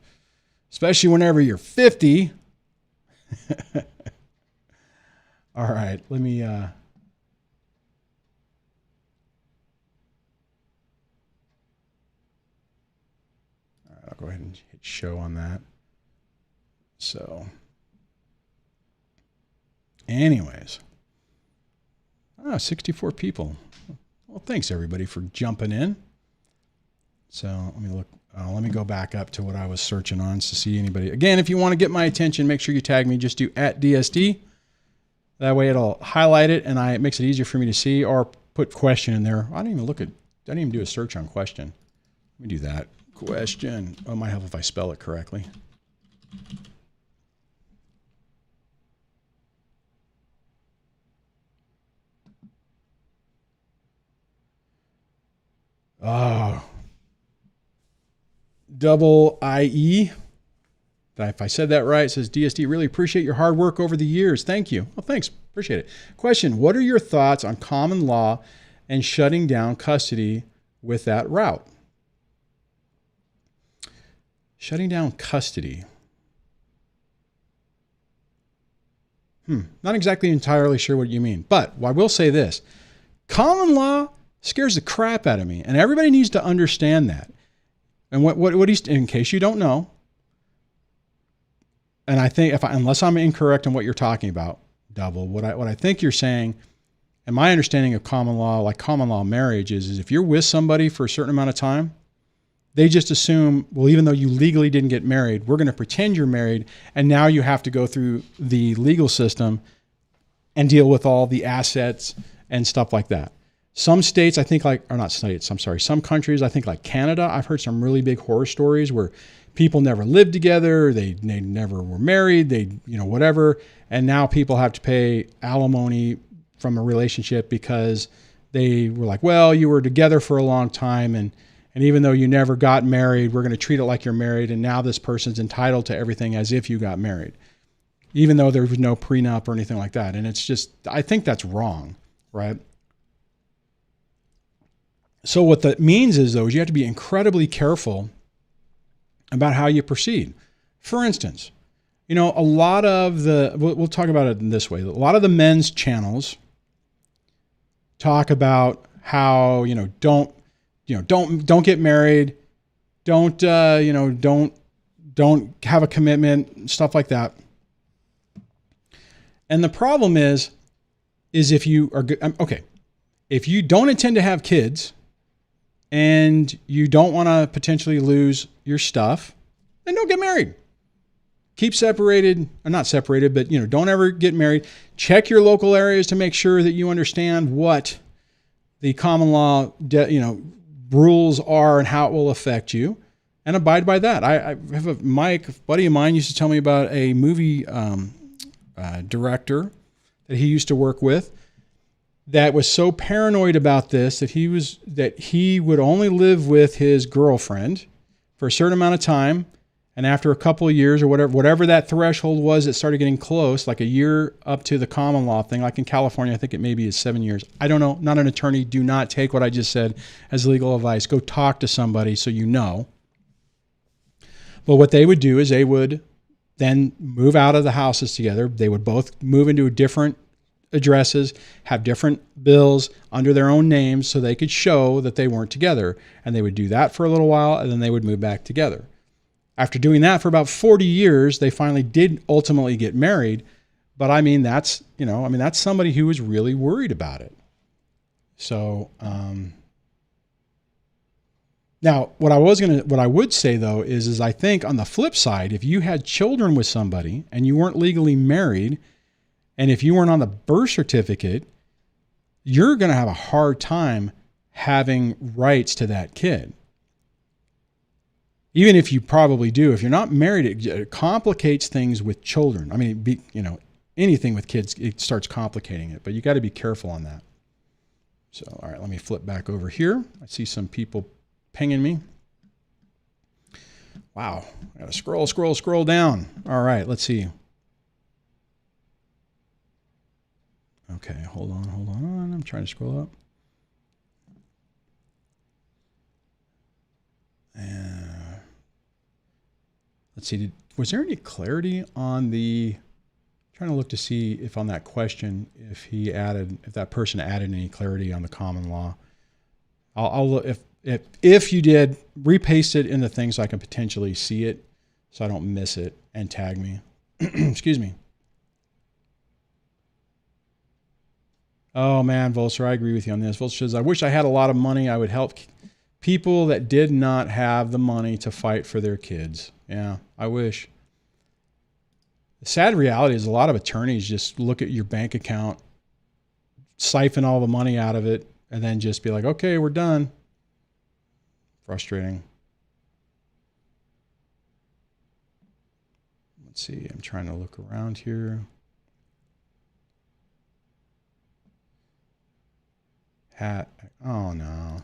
especially whenever you're 50. All right, let me all right, I'll go ahead and hit show on that. So anyways, 64 people. Well, thanks everybody for jumping in. So let me look. Let me go back up to what I was searching on to see anybody. Again, if you want to get my attention, make sure you tag me. Just do @DSD. That way it'll highlight it and it makes it easier for me to see, or put question in there. I didn't even do a search on question. Let me do that. Question. Oh, it might help if I spell it correctly. Oh. Double IE. If I said that right, it says DSD, really appreciate your hard work over the years. Thank you. Well, thanks. Appreciate it. Question. What are your thoughts on common law and shutting down custody with that route? Shutting down custody. Not exactly entirely sure what you mean, but I will say this. Common law scares the crap out of me, and everybody needs to understand that. And what he's, in case you don't know, and I think unless I'm incorrect in what you're talking about, Double, what I think you're saying, and my understanding of common law, like common law marriage is if you're with somebody for a certain amount of time, they just assume, well, even though you legally didn't get married, we're going to pretend you're married, and now you have to go through the legal system and deal with all the assets and stuff like that. Some states, I think some countries, I think like Canada, I've heard some really big horror stories where people never lived together, they never were married, whatever, and now people have to pay alimony from a relationship because they were like, well, you were together for a long time, and even though you never got married, we're going to treat it like you're married, and now this person's entitled to everything as if you got married, even though there was no prenup or anything like that. And it's just, I think that's wrong, right? So what that means is, though, is you have to be incredibly careful about how you proceed. For instance, a lot of we'll talk about it in this way. A lot of the men's channels talk about how, don't get married, don't have a commitment, stuff like that. And the problem is if you are if you don't intend to have kids and you don't want to potentially lose your stuff, then don't get married. Keep separated, or not separated, but don't ever get married. Check your local areas to make sure that you understand what the common law, rules are and how it will affect you, and abide by that. I have a buddy of mine used to tell me about a movie director that he used to work with that was so paranoid about this that he would only live with his girlfriend for a certain amount of time. And after a couple of years or whatever that threshold was, it started getting close, like a year up to the common law thing. Like in California, I think it maybe is 7 years. I don't know. Not an attorney. Do not take what I just said as legal advice. Go talk to somebody so you know. But what they would do is they would then move out of the houses together. They would both move into different addresses, have different bills under their own names so they could show that they weren't together. And they would do that for a little while, and then they would move back together. After doing that for about 40 years, they finally did ultimately get married. But that's somebody who was really worried about it. So, now what I would say though is I think on the flip side, if you had children with somebody and you weren't legally married, and if you weren't on the birth certificate, you're going to have a hard time having rights to that kid. Even if you probably do, if you're not married, it complicates things with children. Anything with kids, it starts complicating it, but you got to be careful on that. So, all right, let me flip back over here. I see some people pinging me. Wow, I got to scroll down. All right, let's see. Okay, hold on. I'm trying to scroll up. Let's see, was there any clarity on trying to look to see if on that question, if that person added any clarity on the common law. I'll look, if you did, repaste it in the thing so I can potentially see it so I don't miss it, and tag me. Excuse me. Oh man, Volser, I agree with you on this. Volser says, I wish I had a lot of money. I would help people that did not have the money to fight for their kids. Yeah, I wish. The sad reality is a lot of attorneys just look at your bank account, siphon all the money out of it, and then just be like, okay, we're done. Frustrating. Let's see, I'm trying to look around here. Oh no.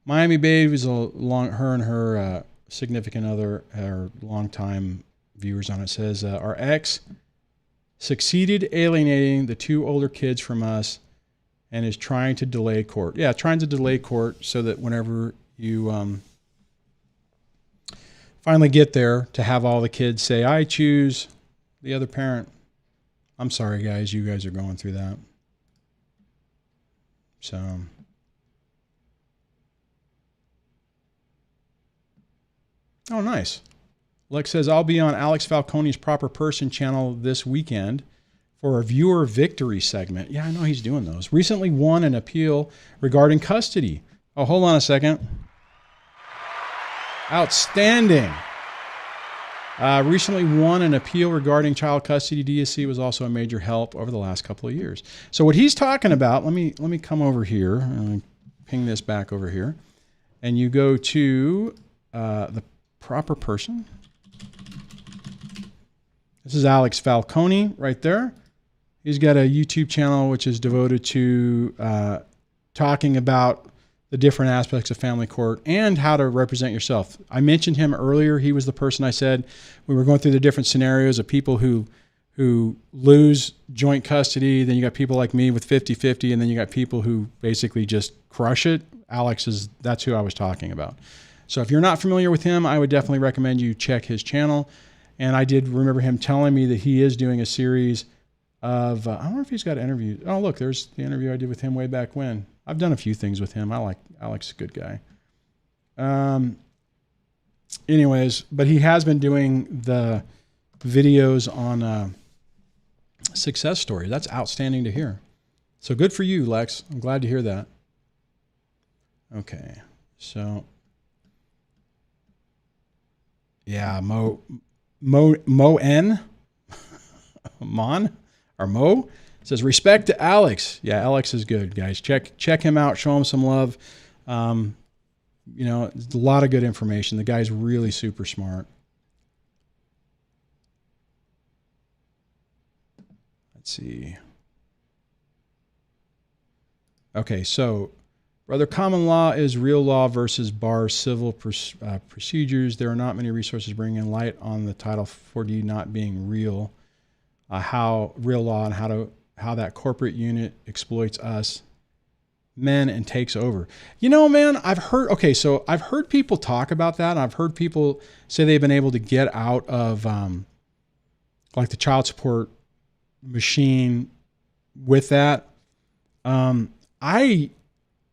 Miami Babe was her and her significant other, her longtime viewers on it, says, our ex succeeded alienating the two older kids from us and is trying to delay court. Yeah, trying to delay court so that whenever you finally get there to have all the kids say, I choose the other parent. I'm sorry, guys. You guys are going through that. So... Oh, nice. Lex says, I'll be on Alex Falcone's Proper Person channel this weekend for a viewer victory segment. Yeah, I know he's doing those. Recently won an appeal regarding custody. Oh, hold on a second. Outstanding. Recently won an appeal regarding child custody. DSC was also a major help over the last couple of years. So what he's talking about, let me come over here and ping this back over here. And you go to the Proper Person. This is Alex Falcone right there. He's got a YouTube channel which is devoted to talking about the different aspects of family court and how to represent yourself. I mentioned him earlier. He was the person I said we were going through the different scenarios of people who lose joint custody. Then you got people like me with 50-50, and then you got people who basically just crush it That's who I was talking about. So if you're not familiar with him, I would definitely recommend you check his channel. And I did remember him telling me that he is doing a series of, I don't know if he's got interviews. Oh, look, there's the interview I did with him way back when. I've done a few things with him. Alex is a good guy. Anyways, but he has been doing the videos on success stories. That's outstanding to hear. So good for you, Lex. I'm glad to hear that. Okay, so yeah, Mo N Mon or Mo says respect to Alex. Yeah, Alex is good, guys. Check him out. Show him some love. You know, it's a lot of good information. The guy's really super smart. Let's see. Okay, so whether common law is real law versus bar civil procedures, there are not many resources bringing in light on the Title 40 not being real, how real law and how that corporate unit exploits us men and takes over. You know, man, I've heard people talk about that. And I've heard people say they've been able to get out of like the child support machine with that. I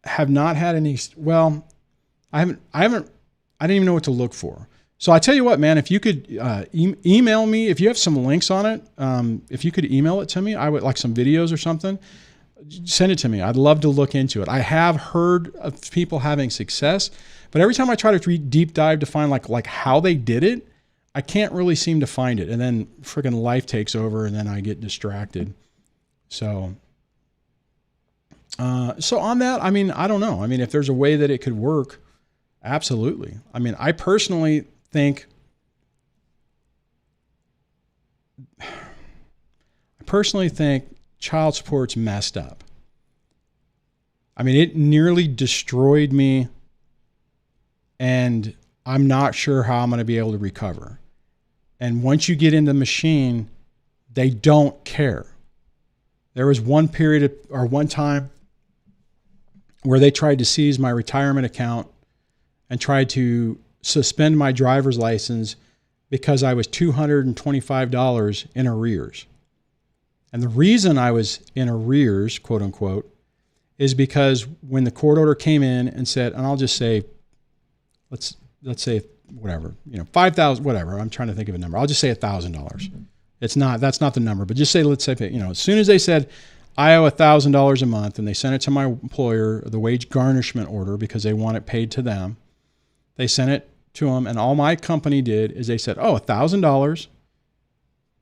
have not had any, well, I didn't even know what to look for. So I tell you what, man, if you could email me, if you have some links on it, if you could email it to me, I would like some videos or something, send it to me. I'd love to look into it. I have heard of people having success, but every time I try to deep dive to find like how they did it, I can't really seem to find it. And then freaking life takes over and then I get distracted. So on that, I mean, I don't know. I mean, if there's a way that it could work, absolutely. I mean, I personally think child support's messed up. I mean, it nearly destroyed me, and I'm not sure how I'm going to be able to recover. And once you get in the machine, they don't care. There was one time where they tried to seize my retirement account and tried to suspend my driver's license because I was $225 in arrears. And the reason I was in arrears, quote unquote, is because when the court order came in and said, and I'll just say, let's say whatever, $5,000, whatever. I'm trying to think of a number. I'll just say $1,000. That's not the number, but just say, let's say, as soon as they said, I owe $1,000 a month and they sent it to my employer, the wage garnishment order, because they want it paid to them. They sent it to them. And all my company did is they said, $1,000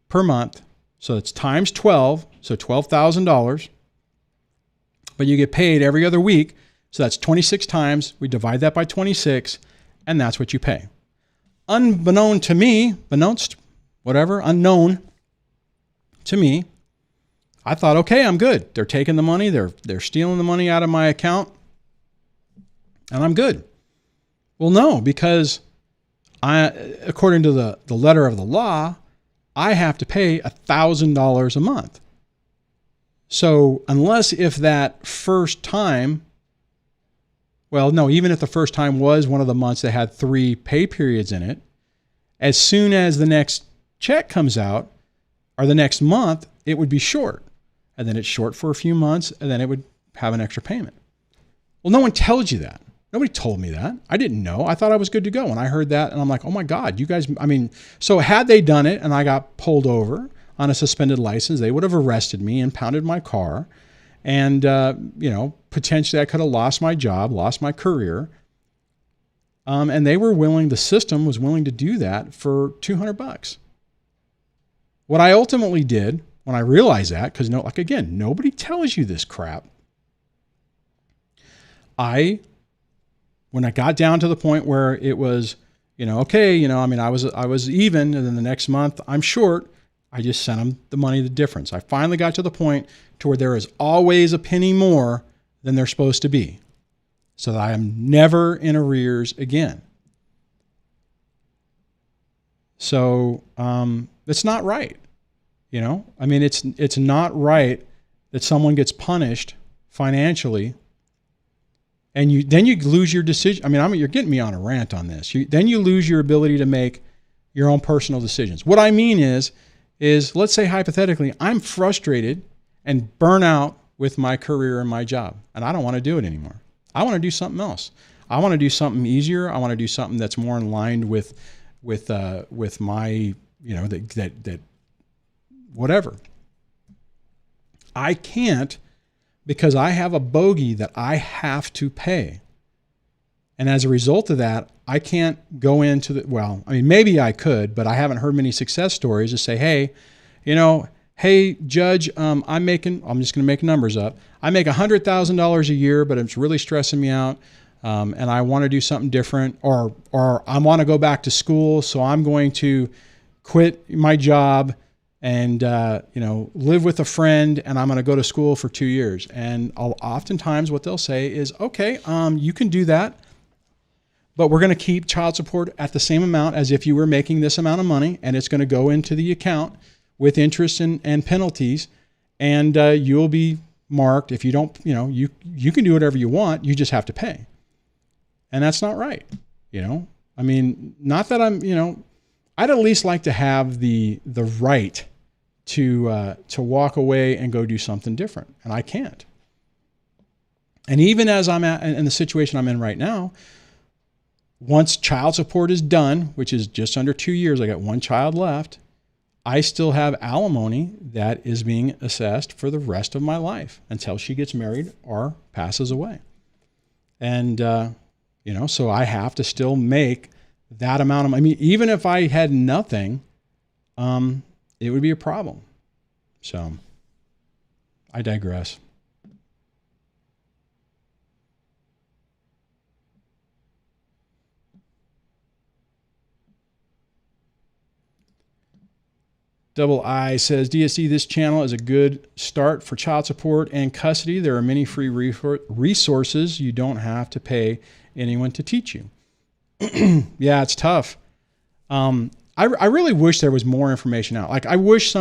per month. So it's times 12, so $12,000, but you get paid every other week. So that's 26 times. We divide that by 26, and that's what you pay. Unknown to me, unknown to me, I thought, okay, I'm good. They're taking the money. They're stealing the money out of my account, and I'm good. Well, no, because according to the letter of the law, I have to pay $1,000 a month. So unless if that first time, well, no, even if the first time was one of the months that had 3 pay periods in it, as soon as the next check comes out or the next month, it would be short. And then it's short for a few months and then it would have an extra payment. Well, no one tells you that. Nobody told me that. I didn't know. I thought I was good to go. And I heard that and I'm like, oh my God, you guys, so had they done it and I got pulled over on a suspended license, they would have arrested me, impounded my car. And, potentially I could have lost my job, lost my career. And the system was willing to do that for $200. What I ultimately did when I realized that, because nobody tells you this crap. When I got down to the point where it was, I was even, and then the next month I'm short, I just sent them the money, the difference. I finally got to the point to where there is always a penny more than they're supposed to be, so that I am never in arrears again. So it's not right. It's not right that someone gets punished financially And then you lose your decision. I mean, you're getting me on a rant on this. Then you lose your ability to make your own personal decisions. What I mean is let's say hypothetically, I'm frustrated and burnt out with my career and my job, and I don't want to do it anymore. I want to do something else. I want to do something easier. I want to do something that's more in line with my, that whatever. I can't, because I have a bogey that I have to pay. And as a result of that, I can't go into maybe I could, but I haven't heard many success stories to say, hey, hey, Judge, I'm just going to make numbers up. I make $100,000 a year, but it's really stressing me out. And I want to do something different, or I want to go back to school. So I'm going to quit my job and, live with a friend, and I'm going to go to school for 2 years. And oftentimes what they'll say is, okay, you can do that, but we're going to keep child support at the same amount as if you were making this amount of money, and it's going to go into the account with interest and penalties. And you'll be marked. If you don't, you can do whatever you want. You just have to pay. And that's not right. I mean, not that I'd at least like to have the right to walk away and go do something different. And I can't. And even as I'm in the situation I'm in right now, once child support is done, which is just under 2 years, I got one child left, I still have alimony that is being assessed for the rest of my life until she gets married or passes away. And, so I have to still make that amount of money. I mean, even if I had nothing, it would be a problem. So I digress. Double I says, DSD, this channel is a good start for child support and custody. There are many free resources. You don't have to pay anyone to teach you. Yeah, it's tough. I really wish there was more information out. Like, I wish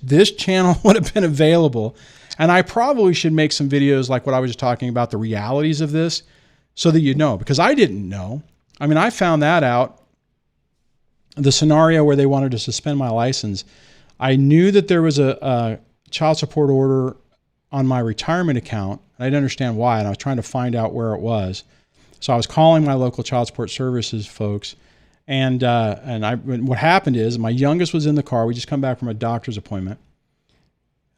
this channel would have been available. And I probably should make some videos like what I was just talking about, the realities of this, so that you know, because I didn't know. I mean, I found that out. The scenario where they wanted to suspend my license, I knew that there was a child support order on my retirement account. And I didn't understand why, and I was trying to find out where it was. So I was calling my local child support services folks, and what happened is my youngest was in the car. We just come back from a doctor's appointment.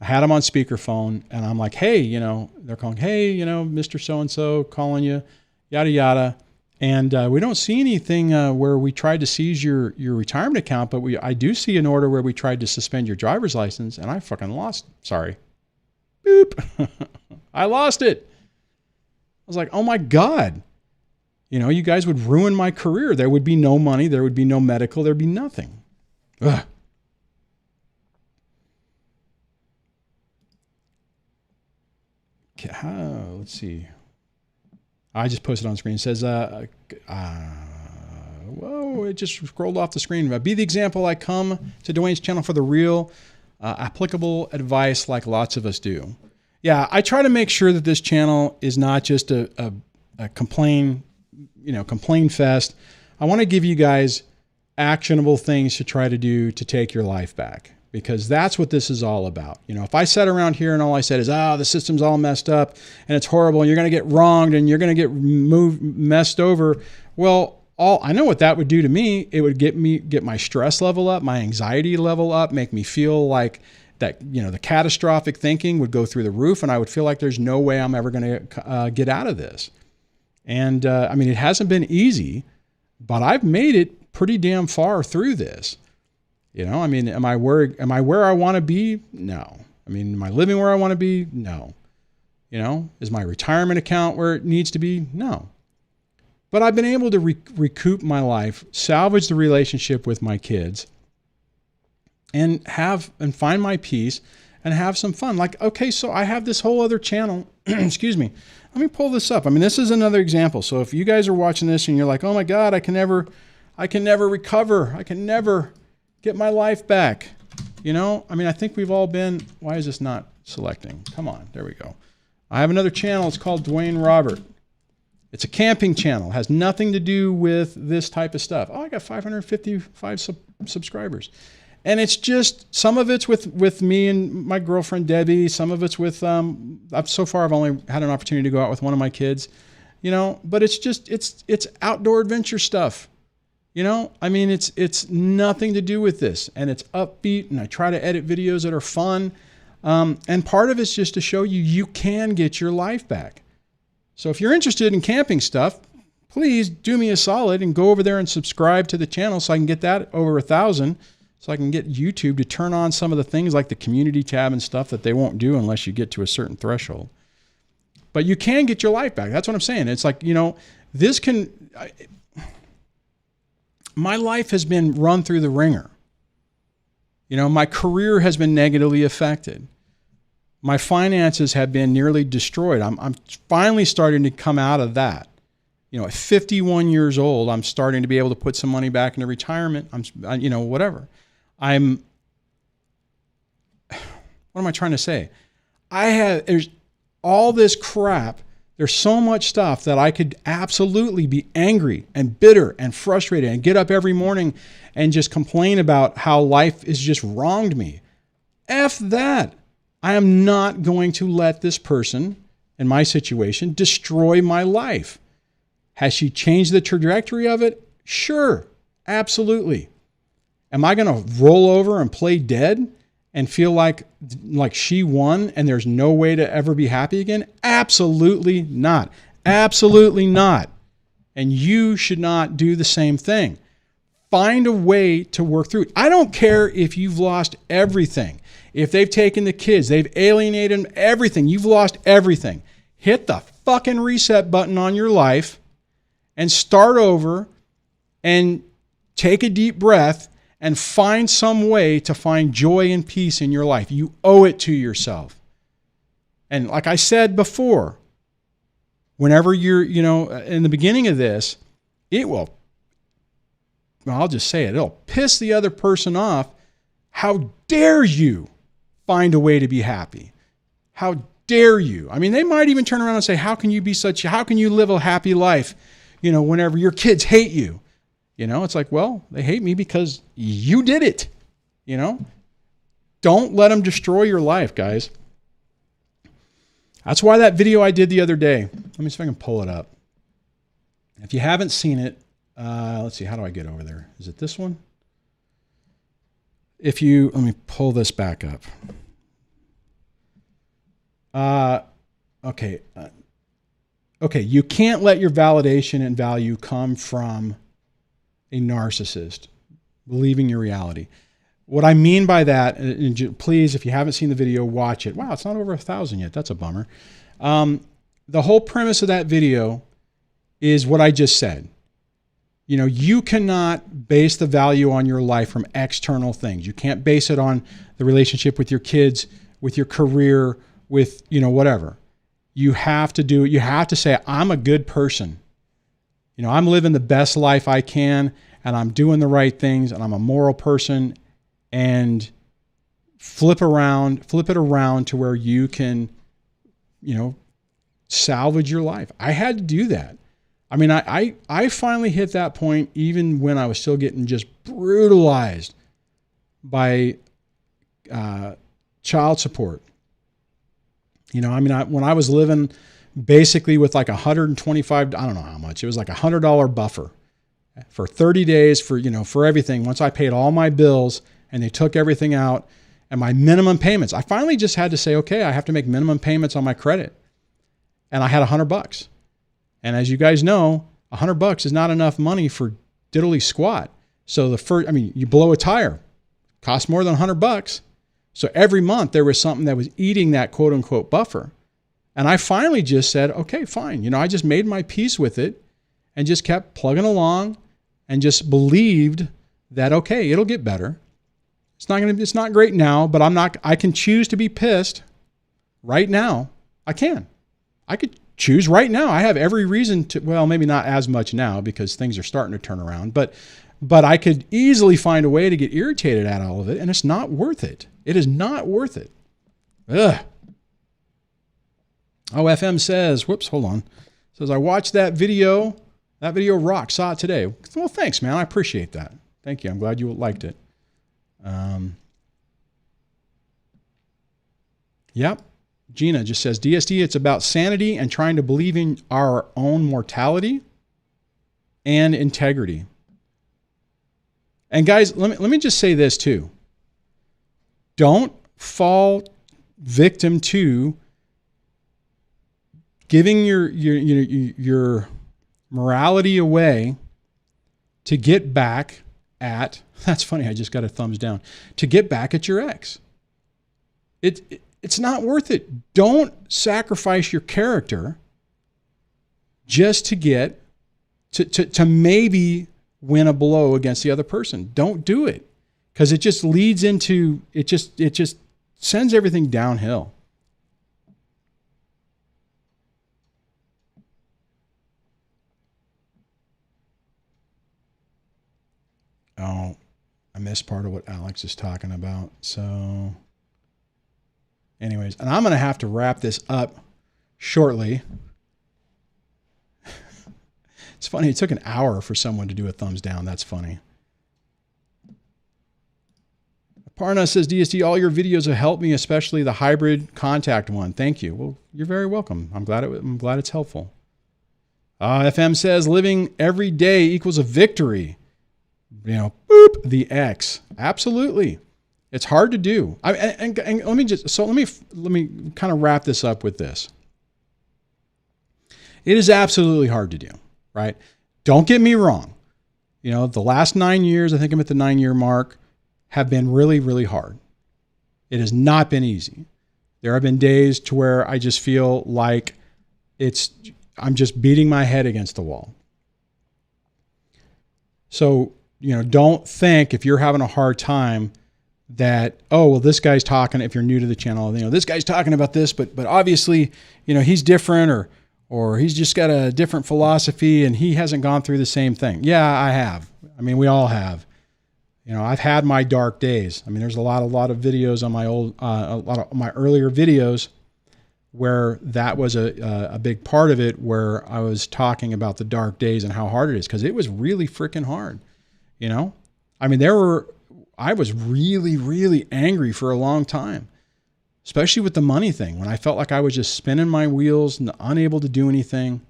I had him on speakerphone, and I'm like, hey, they're calling, hey, Mr. So-and-so calling you, yada, yada. And we don't see anything where we tried to seize your retirement account, but I do see an order where we tried to suspend your driver's license, and I fucking lost. Sorry. Boop. I lost it. I was like, oh my God. You guys would ruin my career. There would be no money. There would be no medical. There'd be nothing. Ugh. Okay, let's see. I just posted on screen. It says, whoa, it just scrolled off the screen. Be the example. I come to Duane's channel for the real applicable advice like lots of us do. Yeah, I try to make sure that this channel is not just a complain fest. I want to give you guys actionable things to try to do to take your life back, because that's what this is all about. If I sat around here and all I said is, the system's all messed up and it's horrible and you're going to get wronged and you're going to get messed over. Well, I know what that would do to me. It would get my stress level up, my anxiety level up, make me feel like that, the catastrophic thinking would go through the roof, and I would feel like there's no way I'm ever going to get out of this. And it hasn't been easy, but I've made it pretty damn far through this. Am I where I want to be? No. Am I living where I want to be? No. Is my retirement account where it needs to be? No. But I've been able to recoup my life, salvage the relationship with my kids, and find my peace and have some fun. Like, okay, so I have this whole other channel. Excuse me. Let me pull this up. this is another example. So if you guys are watching this and you're like, oh my God, I can never recover. I can never get my life back. I think we've all been, why is this not selecting? Come on, there we go. I have another channel. It's called Duane Robert. It's a camping channel. It has nothing to do with this type of stuff. Oh, I got 555 subscribers. And it's just, some of it's with me and my girlfriend, Debbie. Some of it's with, so far I've only had an opportunity to go out with one of my kids, you know, but it's just, it's outdoor adventure stuff. You know, I mean, it's nothing to do with this, and it's upbeat, and I try to edit videos that are fun. And part of it's just to show you can get your life back. So if you're interested in camping stuff, please do me a solid and go over there and subscribe to the channel so I can get that over 1,000, so I can get YouTube to turn on some of the things like the community tab and stuff that they won't do unless you get to a certain threshold. But you can get your life back. That's what I'm saying. It's like, you know, my life has been run through the ringer. You know, my career has been negatively affected. My finances have been nearly destroyed. I'm finally starting to come out of that. You know, at 51 years old, I'm starting to be able to put some money back into retirement. You know, whatever. What am I trying to say? There's all this crap. There's so much stuff that I could absolutely be angry and bitter and frustrated and get up every morning and just complain about how life has just wronged me. F that. I am not going to let this person in my situation destroy my life. Has she changed the trajectory of it? Sure, absolutely. Am I going to roll over and play dead and feel like she won and there's no way to ever be happy again? Absolutely not. Absolutely not. And you should not do the same thing. Find a way to work through it. I don't care if you've lost everything. If they've taken the kids, they've alienated everything. You've lost everything. Hit the fucking reset button on your life and start over and take a deep breath and find some way to find joy and peace in your life. You owe it to yourself. And like I said before, whenever you're, you know, in the beginning of this, I'll just say it, it'll piss the other person off. How dare you find a way to be happy? How dare you? I mean, they might even turn around and say, how can you live a happy life, you know, whenever your kids hate you? You know, it's like, well, they hate me because you did it. You know, don't let them destroy your life, guys. That's why that video I did the other day, let me see if I can pull it up. If you haven't seen it, let's see, how do I get over there? Is it this one? Let me pull this back up. Okay. Okay. You can't let your validation and value come from a narcissist believing your reality. What I mean by that, and please, if you haven't seen the video, watch it. Wow, it's not over 1,000 yet. That's a bummer. The whole premise of that video is what I just said. You know, you cannot base the value on your life from external things. You can't base it on the relationship with your kids, with your career, with, you know, whatever. You have to say, I'm a good person. You know, I'm living the best life I can, and I'm doing the right things, and I'm a moral person, and flip it around to where you can, you know, salvage your life. I had to do that. I mean, I finally hit that point even when I was still getting just brutalized by child support. You know, I mean, when I was living basically with like 125, I don't know how much, it was like $100 buffer for 30 days for, you know, for everything. Once I paid all my bills and they took everything out and my minimum payments, I finally just had to say, okay, I have to make minimum payments on my credit. And I had $100. And as you guys know, $100 is not enough money for diddly squat. So you blow a tire, costs more than $100. So every month there was something that was eating that quote unquote buffer. And I finally just said, okay, fine. You know, I just made my peace with it and just kept plugging along and just believed that, okay, it'll get better. It's not great now, but I can choose to be pissed right now. I could choose right now. I have every reason to, well, maybe not as much now because things are starting to turn around, but I could easily find a way to get irritated at all of it, and it's not worth it. It is not worth it. Ugh. Oh, FM says, whoops, hold on. Says, I watched that video. That video rocked. Saw it today. Well, thanks, man. I appreciate that. Thank you. I'm glad you liked it. Yep. Gina just says, DSD, it's about sanity and trying to believe in our own mortality and integrity. And guys, let me just say this too. Don't fall victim to giving your morality away to get back at, that's funny, I just got a thumbs down, to get back at your ex. It's not worth it. Don't sacrifice your character just to get, to maybe win a blow against the other person. Don't do it, because it just leads into, it just sends everything downhill. Oh, I missed part of what Alex is talking about. So anyways, and I'm going to have to wrap this up shortly. It's funny. It took an hour for someone to do a thumbs down. That's funny. Parna says, DSD, all your videos have helped me, especially the hybrid contact one. Thank you. Well, you're very welcome. I'm glad it's helpful. FM says, living every day equals a victory. You know, boop, the X. Absolutely. It's hard to do. And let me kind of wrap this up with this. It is absolutely hard to do, right? Don't get me wrong. You know, the last 9 years, I think I'm at the 9-year mark, have been really, really hard. It has not been easy. There have been days to where I just feel like I'm just beating my head against the wall. So, you know, don't think if you're having a hard time that, oh, well, this guy's talking, if you're new to the channel, you know, this guy's talking about this, but obviously, you know, he's different or he's just got a different philosophy and he hasn't gone through the same thing. Yeah, I have. I mean, we all have. You know, I've had my dark days. I mean, there's a lot of videos on my a lot of my earlier videos where that was a big part of it, where I was talking about the dark days and how hard it is, because it was really freaking hard. You know, I mean, I was really, really angry for a long time, especially with the money thing, when I felt like I was just spinning my wheels and unable to do anything.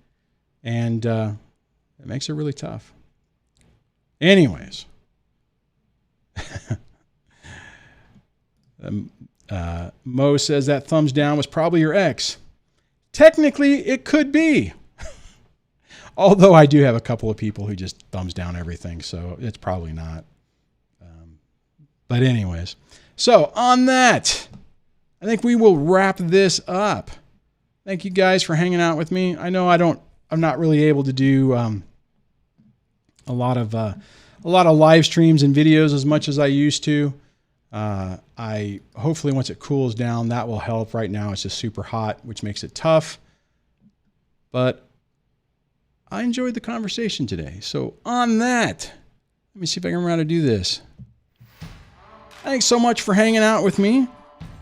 And it makes it really tough. Anyways, Mo says that thumbs down was probably your ex. Technically, it could be. Although I do have a couple of people who just thumbs down everything, so it's probably not. But anyways, so on that, I think we will wrap this up. Thank you guys for hanging out with me. I know I'm not really able to do a lot of live streams and videos as much as I used to. I hopefully once it cools down, that will help. Right now it's just super hot, which makes it tough. But I enjoyed the conversation today. So on that, let me see if I can remember how to do this. Thanks so much for hanging out with me.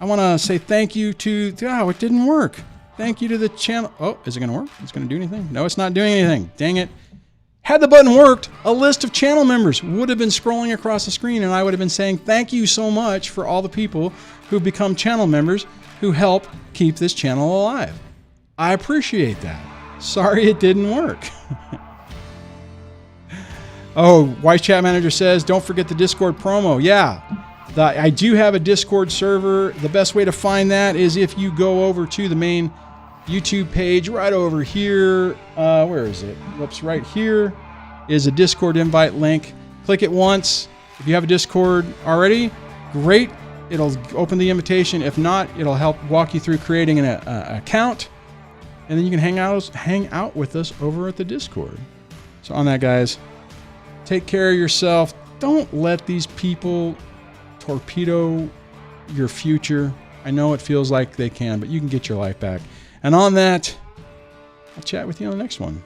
I want to say thank you to, oh, it didn't work. Thank you to the channel. Oh, is it going to work? It's going to do anything? No, it's not doing anything. Dang it. Had the button worked, a list of channel members would have been scrolling across the screen, and I would have been saying thank you so much for all the people who become channel members who help keep this channel alive. I appreciate that. Sorry it didn't work. Oh, Wise Chat Manager says, don't forget the Discord promo. Yeah, I do have a Discord server. The best way to find that is if you go over to the main YouTube page right over here. Where is it? Whoops, right here is a Discord invite link. Click it once. If you have a Discord already, great. It'll open the invitation. If not, it'll help walk you through creating an account. And then you can hang out with us over at the Discord. So on that, guys, take care of yourself. Don't let these people torpedo your future. I know it feels like they can, but you can get your life back. And on that, I'll chat with you on the next one.